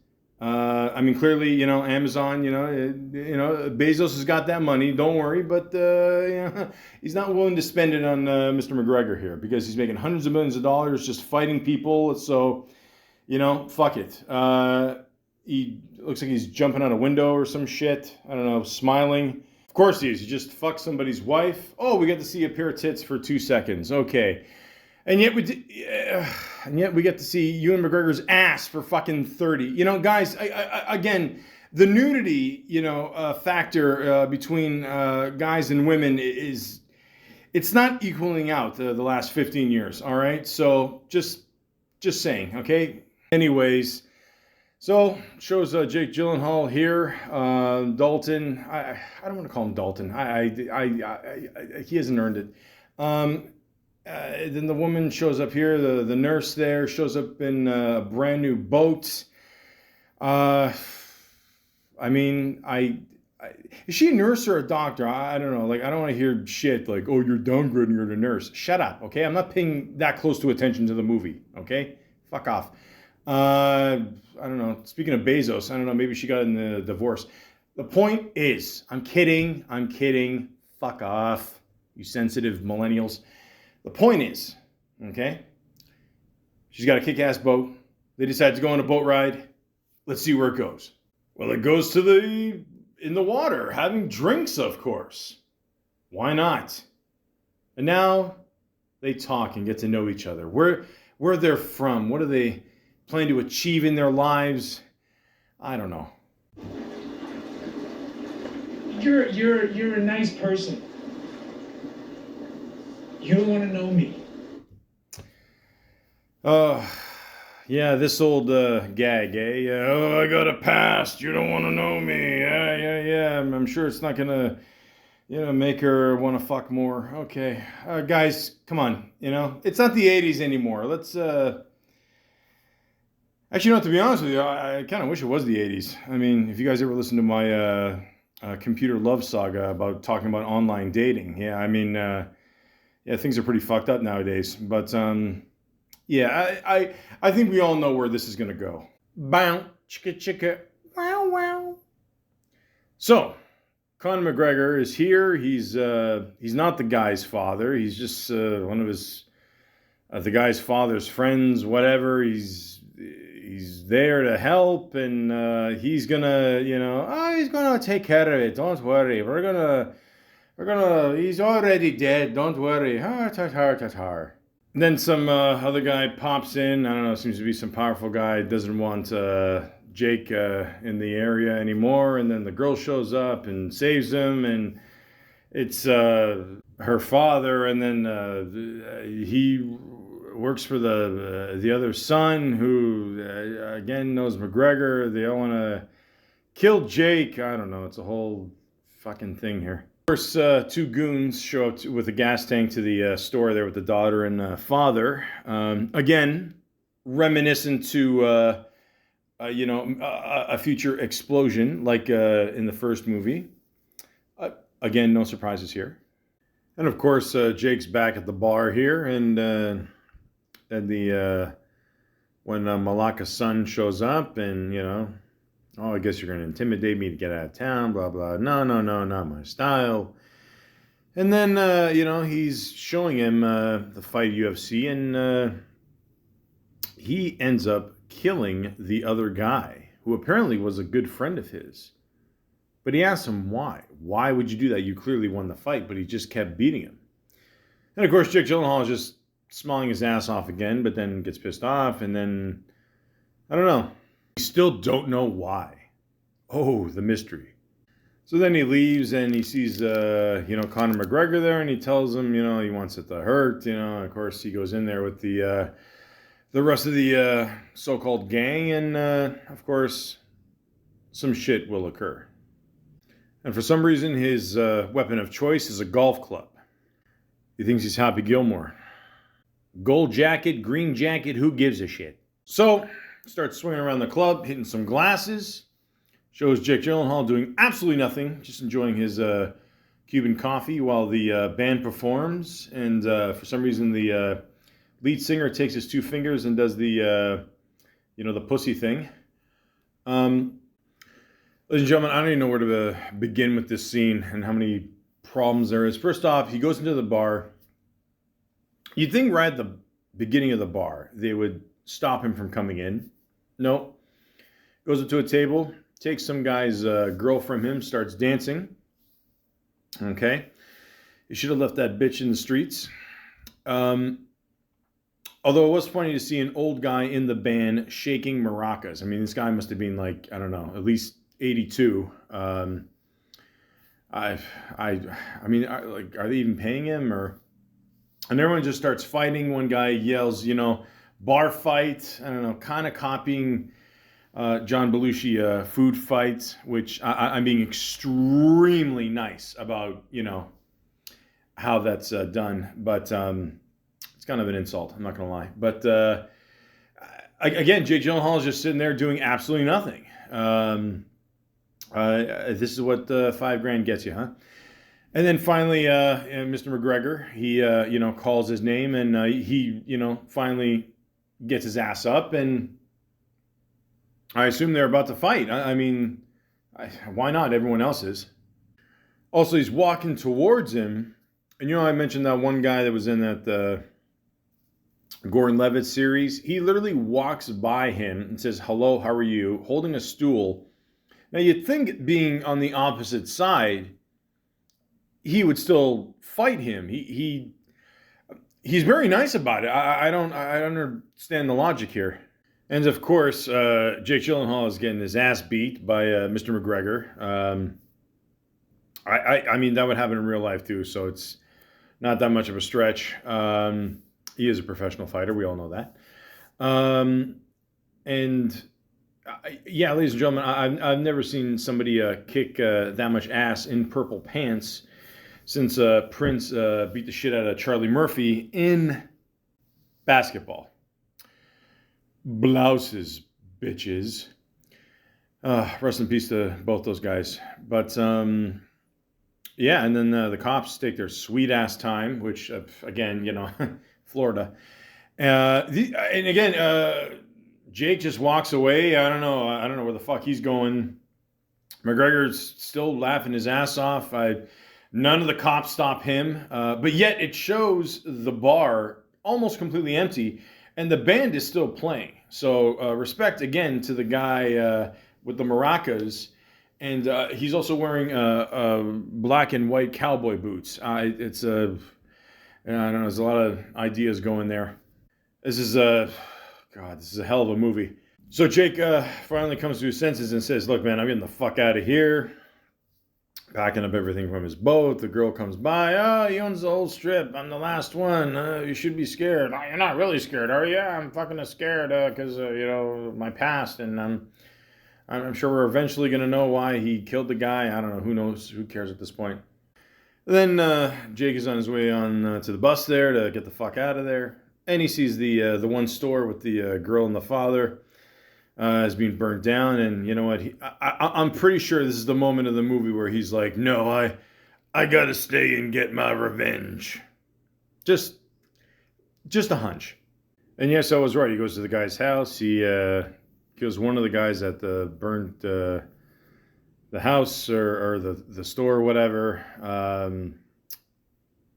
clearly, Amazon, Bezos has got that money. Don't worry, but he's not willing to spend it on Mr. McGregor here because he's making hundreds of millions of dollars just fighting people. So, fuck it. He looks like he's jumping out a window or some shit. I don't know, smiling. Of course he is. He just fucked somebody's wife. Oh, we get to see a pair of tits for 2 seconds. Okay. And yet we get to see Ewan McGregor's ass for fucking 30. Guys, again, the nudity, factor between guys and women it's not equaling out the last 15 years, all right? So just saying, okay? Anyways, so shows Jake Gyllenhaal here, Dalton. I don't want to call him Dalton. He hasn't earned it. Then the woman shows up here, the nurse there shows up in a brand new boat. Is she a nurse or a doctor? I don't know. I don't want to hear shit like, oh, you're downgrading her to nurse. Shut up, okay? I'm not paying that close to attention to the movie, okay? Fuck off. I don't know. Speaking of Bezos, I don't know. Maybe she got in the divorce. The point is, I'm kidding. Fuck off, you sensitive millennials. The point is, okay, she's got a kick-ass boat. They decide to go on a boat ride. Let's see where it goes. Well, it goes in the water, having drinks, of course. Why not? And now they talk and get to know each other. Where they're from, what do they plan to achieve in their lives? I don't know. You're a nice person. You don't want to know me. Oh, yeah, this old gag, eh? Oh, I got a past. You don't want to know me. Yeah. I'm sure it's not gonna, make her want to fuck more. Okay, guys, come on. It's not the '80s anymore. Let's. Actually, not to be honest with you, I kind of wish it was the '80s. I mean, if you guys ever listened to my computer love saga about talking about online dating, yeah, I mean, yeah, things are pretty fucked up nowadays. But yeah, I think we all know where this is gonna go. Bow, chicka chicka, wow wow. So, Conor McGregor is here. He's not the guy's father. He's just one of his the guy's father's friends. Whatever. He's there to help, and he's gonna he's gonna take care of it. Don't worry. We're gonna. He's already dead. Don't worry. Har tar tar tar tar. Then some other guy pops in. I don't know. Seems to be some powerful guy. Doesn't want Jake in the area anymore. And then the girl shows up and saves him. And it's her father. And then he works for the other son, who again knows McGregor. They all want to kill Jake. I don't know. It's a whole fucking thing here. Of course, two goons show up with a gas tank to the store there with the daughter and father. Again, reminiscent to a future explosion like in the first movie. Again, no surprises here. And of course, Jake's back at the bar here, and when Malaka's son shows up, and oh, I guess you're going to intimidate me to get out of town, blah, blah. No, not my style. And then, he's showing him the fight UFC, and he ends up killing the other guy, who apparently was a good friend of his. But he asks him why. Why would you do that? You clearly won the fight, but he just kept beating him. And of course, Jake Gyllenhaal is just smiling his ass off again, but then gets pissed off, and then, I don't know. We still don't know why. Oh, the mystery. So then he leaves and he sees, Conor McGregor there, and he tells him, he wants it to hurt. Of course, he goes in there with the rest of the so-called gang, and of course, some shit will occur. And for some reason, his weapon of choice is a golf club. He thinks he's Happy Gilmore. Gold jacket, green jacket, who gives a shit? So, starts swinging around the club, hitting some glasses. Shows Jake Gyllenhaal doing absolutely nothing, just enjoying his Cuban coffee while the band performs. And for some reason, the lead singer takes his two fingers and does the pussy thing. Ladies and gentlemen, I don't even know where to begin with this scene and how many problems there is. First off, he goes into the bar. You'd think right at the beginning of the bar, they would stop him from coming in. No. Goes up to a table, takes some guy's girl from him, starts dancing. Okay. You should have left that bitch in the streets. Although it was funny to see an old guy in the band shaking maracas. I mean, this guy must have been like, I don't know, at least 82. I mean, are they even paying him? And everyone just starts fighting. One guy yells, bar fight. I don't know, kind of copying John Belushi food fight, which I'm being extremely nice about, how that's done. But it's kind of an insult. I'm not going to lie. But again, Jake Gyllenhaal is just sitting there doing absolutely nothing. This is what $5,000 gets you, huh? And then finally, Mr. McGregor, he, calls his name, and he, finally gets his ass up, and I assume they're about to fight. I mean, why not? Everyone else is. Also, he's walking towards him, and I mentioned that one guy that was in that Gordon Levitt series. He literally walks by him and says, "Hello, how are you?" holding a stool. Now, you'd think being on the opposite side, he would still fight him. He's very nice about it. I don't understand the logic here. And of course, Jake Gyllenhaal is getting his ass beat by Mr. McGregor. I mean, that would happen in real life too, so it's not that much of a stretch. He is a professional fighter. We all know that. And yeah, ladies and gentlemen, I've never seen somebody kick that much ass in purple pants since Prince beat the shit out of Charlie Murphy in basketball. Blouses, bitches. Rest in peace to both those guys. But yeah, and then the cops take their sweet ass time, which again, Florida. And again, Jake just walks away. I don't know where the fuck he's going. McGregor's still laughing his ass off. None of the cops stop him, but yet it shows the bar almost completely empty, and the band is still playing. So respect again to the guy with the maracas, and he's also wearing black and white cowboy boots. I don't know. There's a lot of ideas going there. This is a hell of a movie. So Jake finally comes to his senses and says, "Look, man, I'm getting the fuck out of here." Packing up everything from his boat. The girl comes by. "Oh, he owns the whole strip. I'm the last one. You should be scared." "Oh, you're not really scared, are you?" "Yeah, I'm fucking scared because my past, and I'm sure we're eventually gonna know why he killed the guy. I don't know. Who knows? Who cares at this point?" Then Jake is on his way on to the bus there to get the fuck out of there, and he sees the one store with the girl and the father is being burnt down. And you know what? I'm pretty sure this is the moment of the movie where he's like, "No, I gotta stay and get my revenge." Just a hunch. And yes, I was right. He goes to the guy's house. He kills one of the guys at the burnt the house or the store or whatever.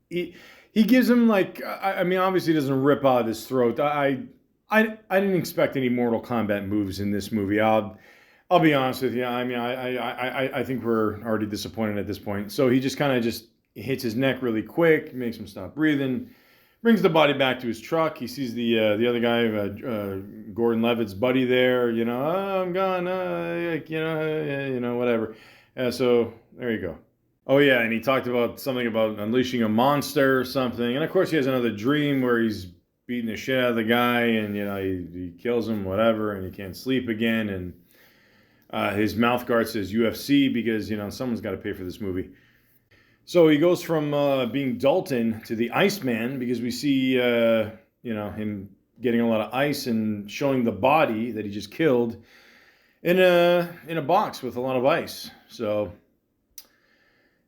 He gives him like, I mean, obviously he doesn't rip out his throat. I didn't expect any Mortal Kombat moves in this movie. I'll be honest with you. I mean, I think we're already disappointed at this point. So he just kind of just hits his neck really quick, makes him stop breathing, brings the body back to his truck. He sees the other guy, Gordon Levitt's buddy there. "Oh, I'm gone. Whatever." So there you go. Oh yeah, and he talked about something about unleashing a monster or something. And of course, he has another dream where he's beating the shit out of the guy, and he kills him, whatever, and he can't sleep again. And his mouth guard says UFC because someone's got to pay for this movie. So he goes from being Dalton to the Iceman because we see him getting a lot of ice and showing the body that he just killed in a box with a lot of ice. So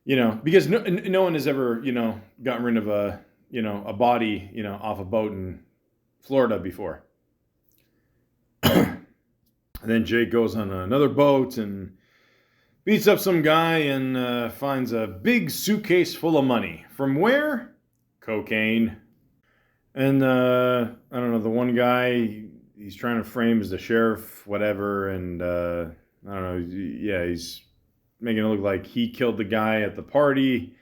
because no one has ever gotten rid of a body, off a boat in Florida before. And then Jake goes on another boat and beats up some guy and finds a big suitcase full of money. From where? Cocaine. And I don't know, the one guy he's trying to frame as the sheriff, whatever, and I don't know, yeah, he's making it look like he killed the guy at the party.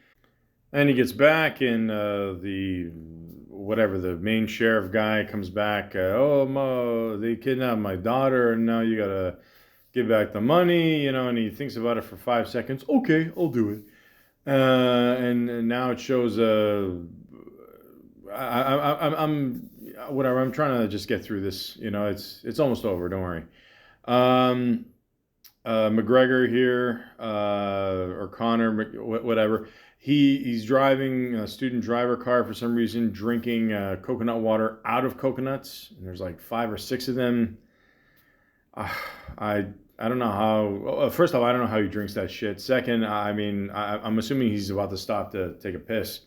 And he gets back, and the main sheriff guy comes back. "Oh, Mo, they kidnapped my daughter, and now you gotta give back the money," and he thinks about it for 5 seconds. "Okay, I'll do it." And now it shows. I'm whatever. I'm trying to just get through this. It's almost over. Don't worry. McGregor here, or Connor, whatever. He's driving a student driver car for some reason, drinking coconut water out of coconuts, and there's like 5 or 6 of them. I don't know how. First off, I don't know how he drinks that shit. Second, I mean, I'm assuming he's about to stop to take a piss.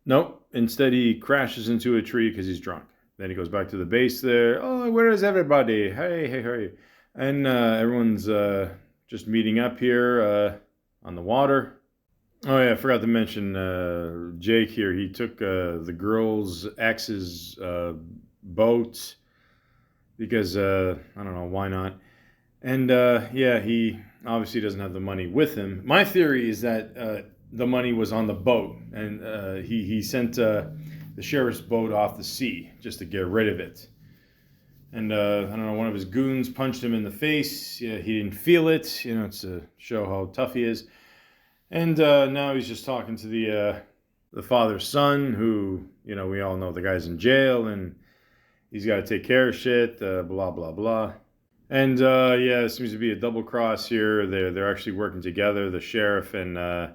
Nope. Instead, he crashes into a tree because he's drunk. Then he goes back to the base there. "Oh, where is everybody? Hey. And everyone's just meeting up here on the water. Oh yeah, I forgot to mention Jake here. He took the girl's ex's boat because I don't know, why not? And yeah, he obviously doesn't have the money with him. My theory is that the money was on the boat, and he sent the sheriff's boat off the sea just to get rid of it. And I don't know, one of his goons punched him in the face. Yeah, he didn't feel it. It's to show how tough he is. And now he's just talking to the father's son, who we all know the guy's in jail, and He's got to take care of shit, blah, blah, blah. And yeah, it seems to be a double cross here. They're actually working together, the sheriff and the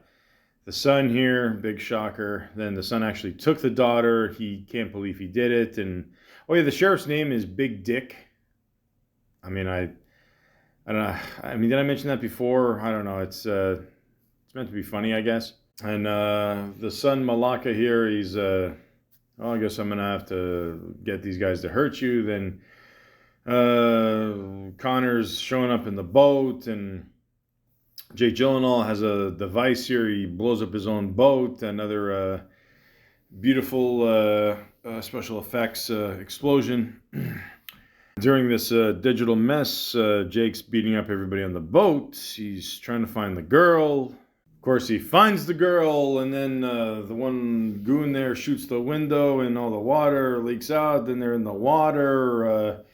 son here. Big shocker. Then the son actually took the daughter. He can't believe he did it. And oh yeah, the sheriff's name is Big Dick. I mean, I don't know. I mean, did I mention that before? I don't know. It's meant to be funny, I guess. And the son Malaka here, he's oh, I guess I'm gonna have to get these guys to hurt you. Then Connor's showing up in the boat, and Jake Gyllenhaal has a device here. He blows up his own boat. Another beautiful special effects explosion. During this digital mess, Jake's beating up everybody on the boat. He's trying to find the girl. Of course, he finds the girl, and then the one goon there shoots the window, and all the water leaks out. Then they're in the water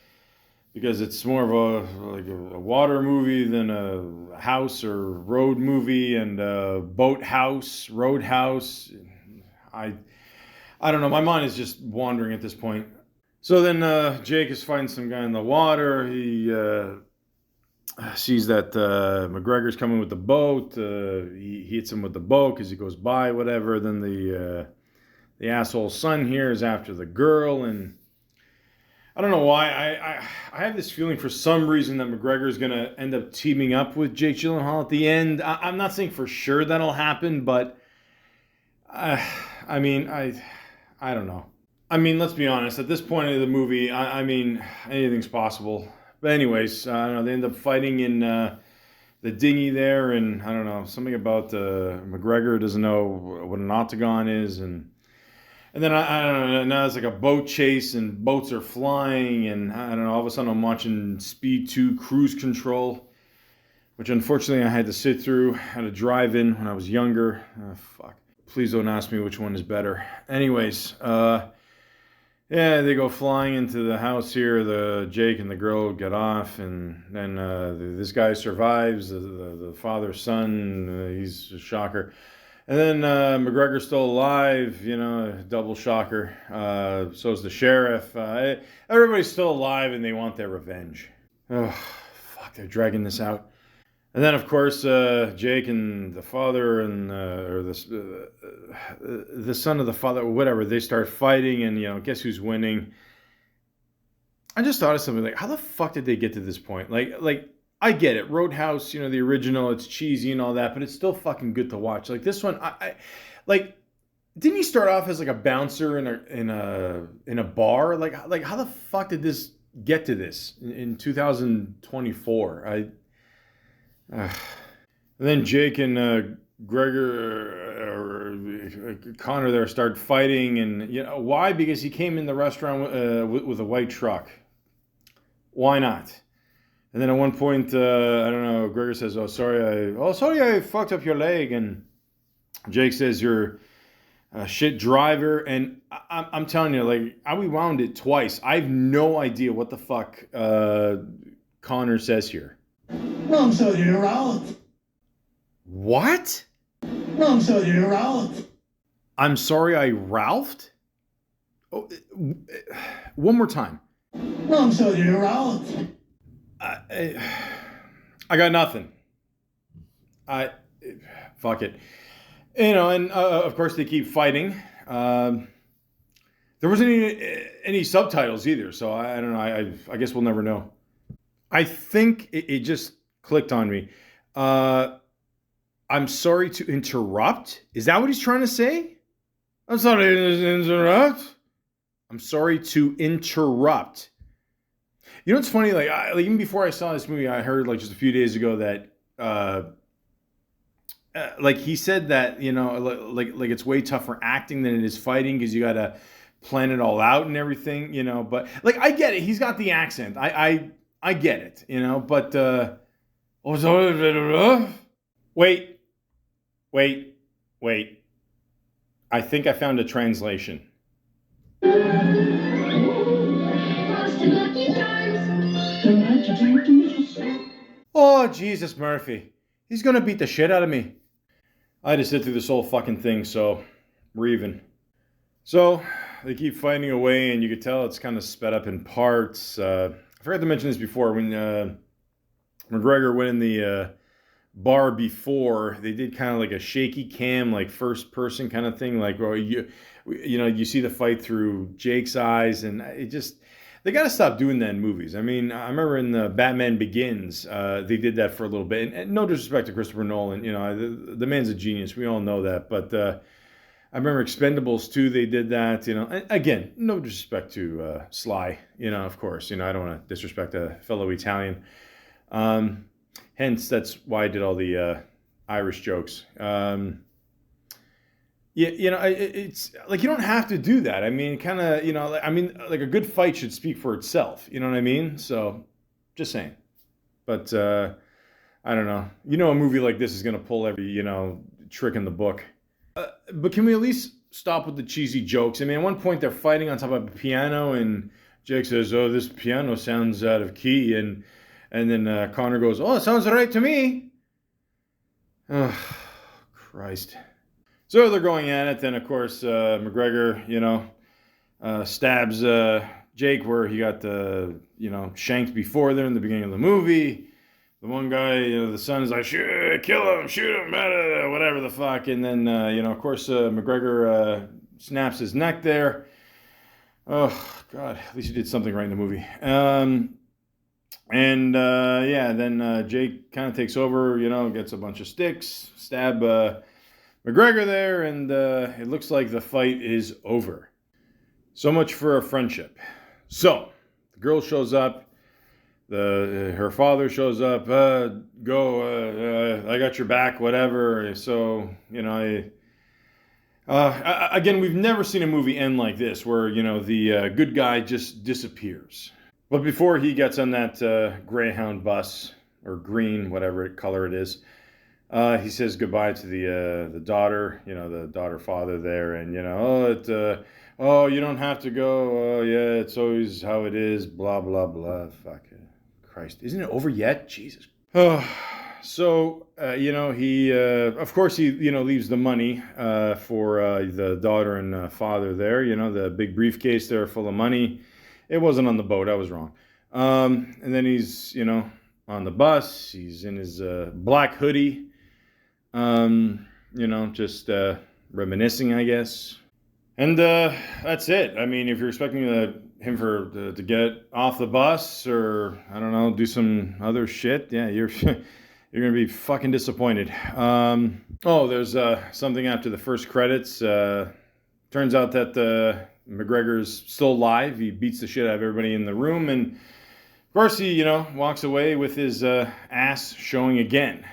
because it's more of a water movie than a house or road movie, and boathouse, roadhouse. I don't know. My mind is just wandering at this point. So then Jake is fighting some guy in the water. He sees that McGregor's coming with the boat. He hits him with the boat because he goes by, whatever. Then the asshole son here is after the girl, and I don't know why. I have this feeling for some reason that McGregor is going to end up teaming up with Jake Gyllenhaal at the end. I'm not saying for sure that'll happen, but I mean, I don't know. I mean, let's be honest. At this point of the movie, I mean, anything's possible. But anyways, I don't know. They end up fighting in the dinghy there, and I don't know, something about McGregor doesn't know what an octagon is, and then I don't know. Now it's like a boat chase, and boats are flying, and I don't know. All of a sudden, I'm watching Speed 2 Cruise Control, which unfortunately I had to sit through at a drive-in when I was younger. Fuck. Please don't ask me which one is better. Anyways, yeah, they go flying into the house here. The Jake and the girl get off, and then this guy survives. The father, son, he's a shocker. And then McGregor's still alive, you know, double shocker. So is the sheriff. Everybody's still alive, and they want their revenge. Oh, fuck, they're dragging this out. And then, of course, Jake and the father and or the son of the father, or whatever, they start fighting, and, you know, guess who's winning? I just thought of something like, how the fuck did they get to this point? Like I get it, Roadhouse, you know, the original, it's cheesy and all that, but it's still fucking good to watch. Like this one, I like, didn't he start off as like a bouncer in a bar? Like how the fuck did this get to this in 2024? And then Jake and Connor there start fighting, and you know why? Because he came in the restaurant with a white truck. Why not? And then at one point, I don't know, Gregor says, "Oh sorry, I fucked up your leg," and Jake says, "You're a shit driver." And I'm telling you, like, I rewound it twice. I have no idea what the fuck Connor says here. I'm sorry to interrupt. What? I'm sorry to interrupt. I'm sorry I Ralphed? Oh, one more time. I'm sorry to interrupt. I got nothing. Fuck it. You know, and of course they keep fighting. There wasn't any subtitles either, so I don't know. I guess we'll never know. I think it just clicked on me. I'm sorry to interrupt. Is that what he's trying to say? I'm sorry to interrupt. I'm sorry to interrupt. You know what's funny? Like even before I saw this movie, I heard like just a few days ago that like he said that, you know, like it's way tougher acting than it is fighting because you got to plan it all out and everything, you know. But like I get it. He's got the accent. I get it, you know, but wait. I think I found a translation. Oh, Jesus Murphy. He's gonna beat the shit out of me. I had to sit through this whole fucking thing, so we're even. So, they keep fighting away, and you could tell it's kind of sped up in parts. I forgot to mention this before. When McGregor went in the bar before, they did kind of like a shaky cam, like first person kind of thing. Like, well, you see the fight through Jake's eyes, and it just, they got to stop doing that in movies. I mean, I remember in the Batman Begins, they did that for a little bit. And no disrespect to Christopher Nolan, the man's a genius. We all know that. But I remember Expendables 2, they did that. And again, no disrespect to Sly. Of course. I don't want to disrespect a fellow Italian. Hence, that's why I did all the Irish jokes. It's like, you don't have to do that. I mean, kind of, like a good fight should speak for itself. You know what I mean? So, just saying. But, I don't know. A movie like this is going to pull every, trick in the book. But can we at least stop with the cheesy jokes? I mean, at one point they're fighting on top of a piano, and Jake says, "Oh, this piano sounds out of key," and then Connor goes, "Oh, it sounds right to me." Oh, Christ. So they're going at it. Then, of course, McGregor, stabs Jake where he got shanked before there in the beginning of the movie. The one guy, the son is like, kill him, shoot him, whatever the fuck. And then, of course, McGregor snaps his neck there. Oh, God, at least he did something right in the movie. Then Jake kind of takes over, gets a bunch of sticks, stab McGregor there, and it looks like the fight is over. So much for a friendship. So, the girl shows up. Her father shows up. I got your back, whatever. So, again, we've never seen a movie end like this, where, the good guy just disappears. But before he gets on that Greyhound bus, or green, whatever color it is, he says goodbye to the daughter, the daughter-father there, and, you don't have to go. Oh, yeah, it's always how it is, blah, blah, blah. Fuck it. Christ, isn't it over yet? Jesus. So, he, of course, he, leaves the money for the daughter and father there, the big briefcase there full of money. It wasn't on the boat. I was wrong. And then he's, on the bus. He's in his black hoodie, just reminiscing, I guess. And that's it. I mean, if you're expecting him to get off the bus, or I don't know, do some other shit, yeah, you're gonna be fucking disappointed. There's something after the first credits. Turns out that McGregor's still alive. He beats the shit out of everybody in the room, and of course he, walks away with his ass showing again.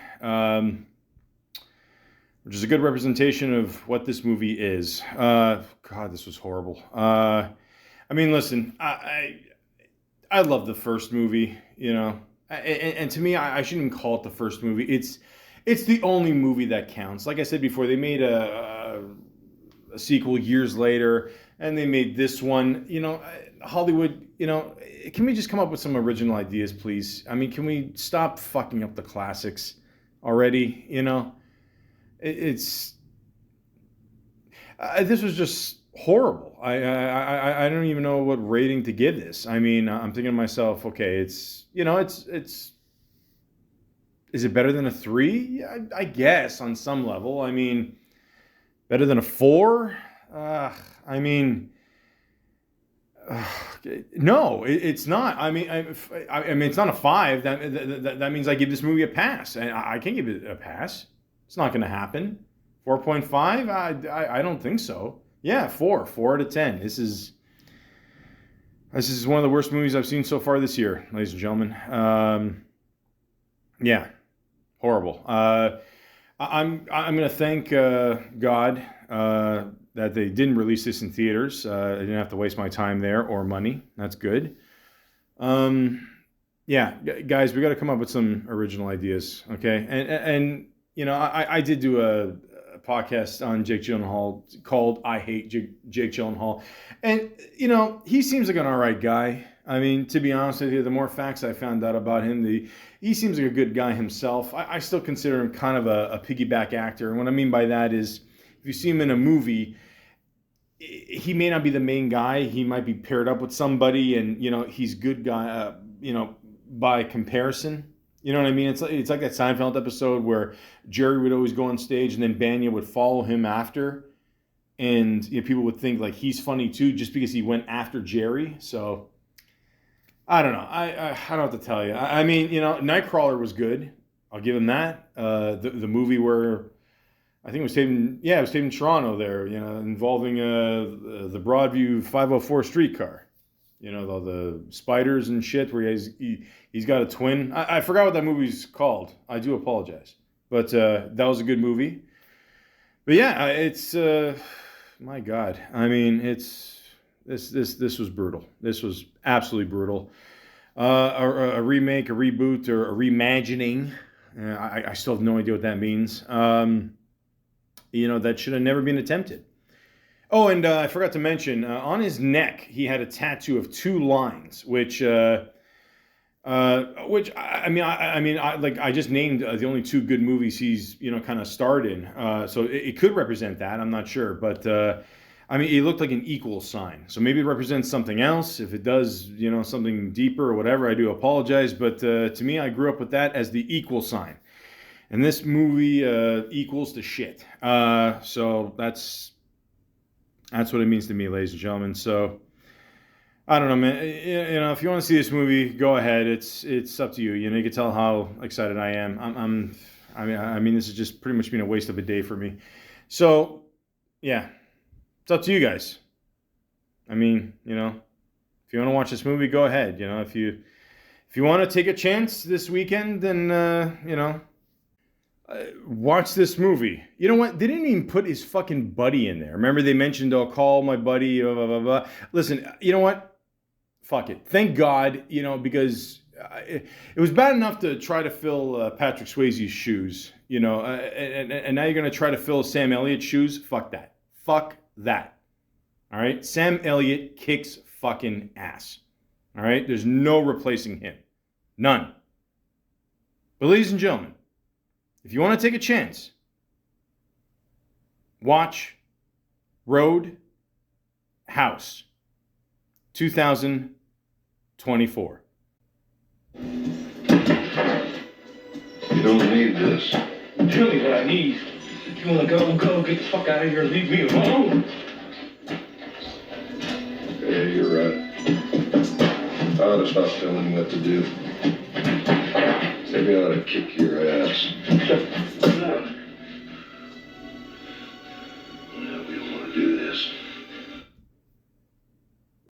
Which is a good representation of what this movie is. God, this was horrible. I mean, listen, I love the first movie, and to me, I shouldn't even call it the first movie. It's the only movie that counts. Like I said before, they made a sequel years later, and they made this one. Hollywood, can we just come up with some original ideas, please? I mean, can we stop fucking up the classics already, This was just horrible. I don't even know what rating to give this. I mean, I'm thinking to myself, okay, it's is it better than a 3? I guess on some level. I mean, better than a 4? No, it's not. I mean, it's not a 5. That means I give this movie a pass, and I can't give it a pass. It's not going to happen. 4.5? I don't think so. Yeah, 4 out of 10. This is one of the worst movies I've seen so far this year, ladies and gentlemen. Yeah, horrible. I'm going to thank God that they didn't release this in theaters. I didn't have to waste my time there or money. That's good. Yeah, guys, we got to come up with some original ideas, okay? And I did do a podcast on Jake Gyllenhaal called I Hate Jake Gyllenhaal. And, he seems like an all right guy. I mean, to be honest with you, the more facts I found out about him, he seems like a good guy himself. I still consider him kind of a piggyback actor. And what I mean by that is, if you see him in a movie, he may not be the main guy. He might be paired up with somebody, and he's good guy. By comparison, you know what I mean? It's like that Seinfeld episode where Jerry would always go on stage, and then Banya would follow him after, and people would think like he's funny too, just because he went after Jerry. So I don't know. I don't have to tell you. I mean, Nightcrawler was good. I'll give him that. The movie where I think it was taped in Toronto there, involving the Broadview 504 streetcar. The spiders and shit where he's got a twin. I forgot what that movie's called. I do apologize. But that was a good movie. But yeah, it's my God. I mean, this was brutal. This was absolutely brutal. A remake, a reboot, or a reimagining. I still have no idea what that means. That should have never been attempted. Oh, and I forgot to mention, on his neck, he had a tattoo of 2 lines, which I just named the only 2 good movies he's, kind of starred in. So it could represent that. I'm not sure. But, it looked like an equal sign. So maybe it represents something else. If it does, something deeper or whatever, I do apologize. But to me, I grew up with that as the equal sign. And this movie equals to shit. So that's what it means to me, ladies and gentlemen. So I don't know, man. If you want to see this movie, go ahead. It's up to you. You can tell how excited I am. This has just pretty much been a waste of a day for me. So yeah, it's up to you guys. If you want to watch this movie, go ahead. If you want to take a chance this weekend, then watch this movie. You know what? They didn't even put his fucking buddy in there. Remember they mentioned, "I'll call my buddy," blah, blah, blah, blah. Listen, you know what? Fuck it. Thank God, because it was bad enough to try to fill Patrick Swayze's shoes, and now you're going to try to fill Sam Elliott's shoes? Fuck that. Fuck that. All right? Sam Elliott kicks fucking ass. All right? There's no replacing him. None. But ladies and gentlemen, if you want to take a chance, watch Road House 2024. You don't need this. Tell me what I need. If you want to go, get the fuck out of here. Leave me alone. Yeah, you're right. I ought to stop telling you what to do. Maybe I ought to kick your ass.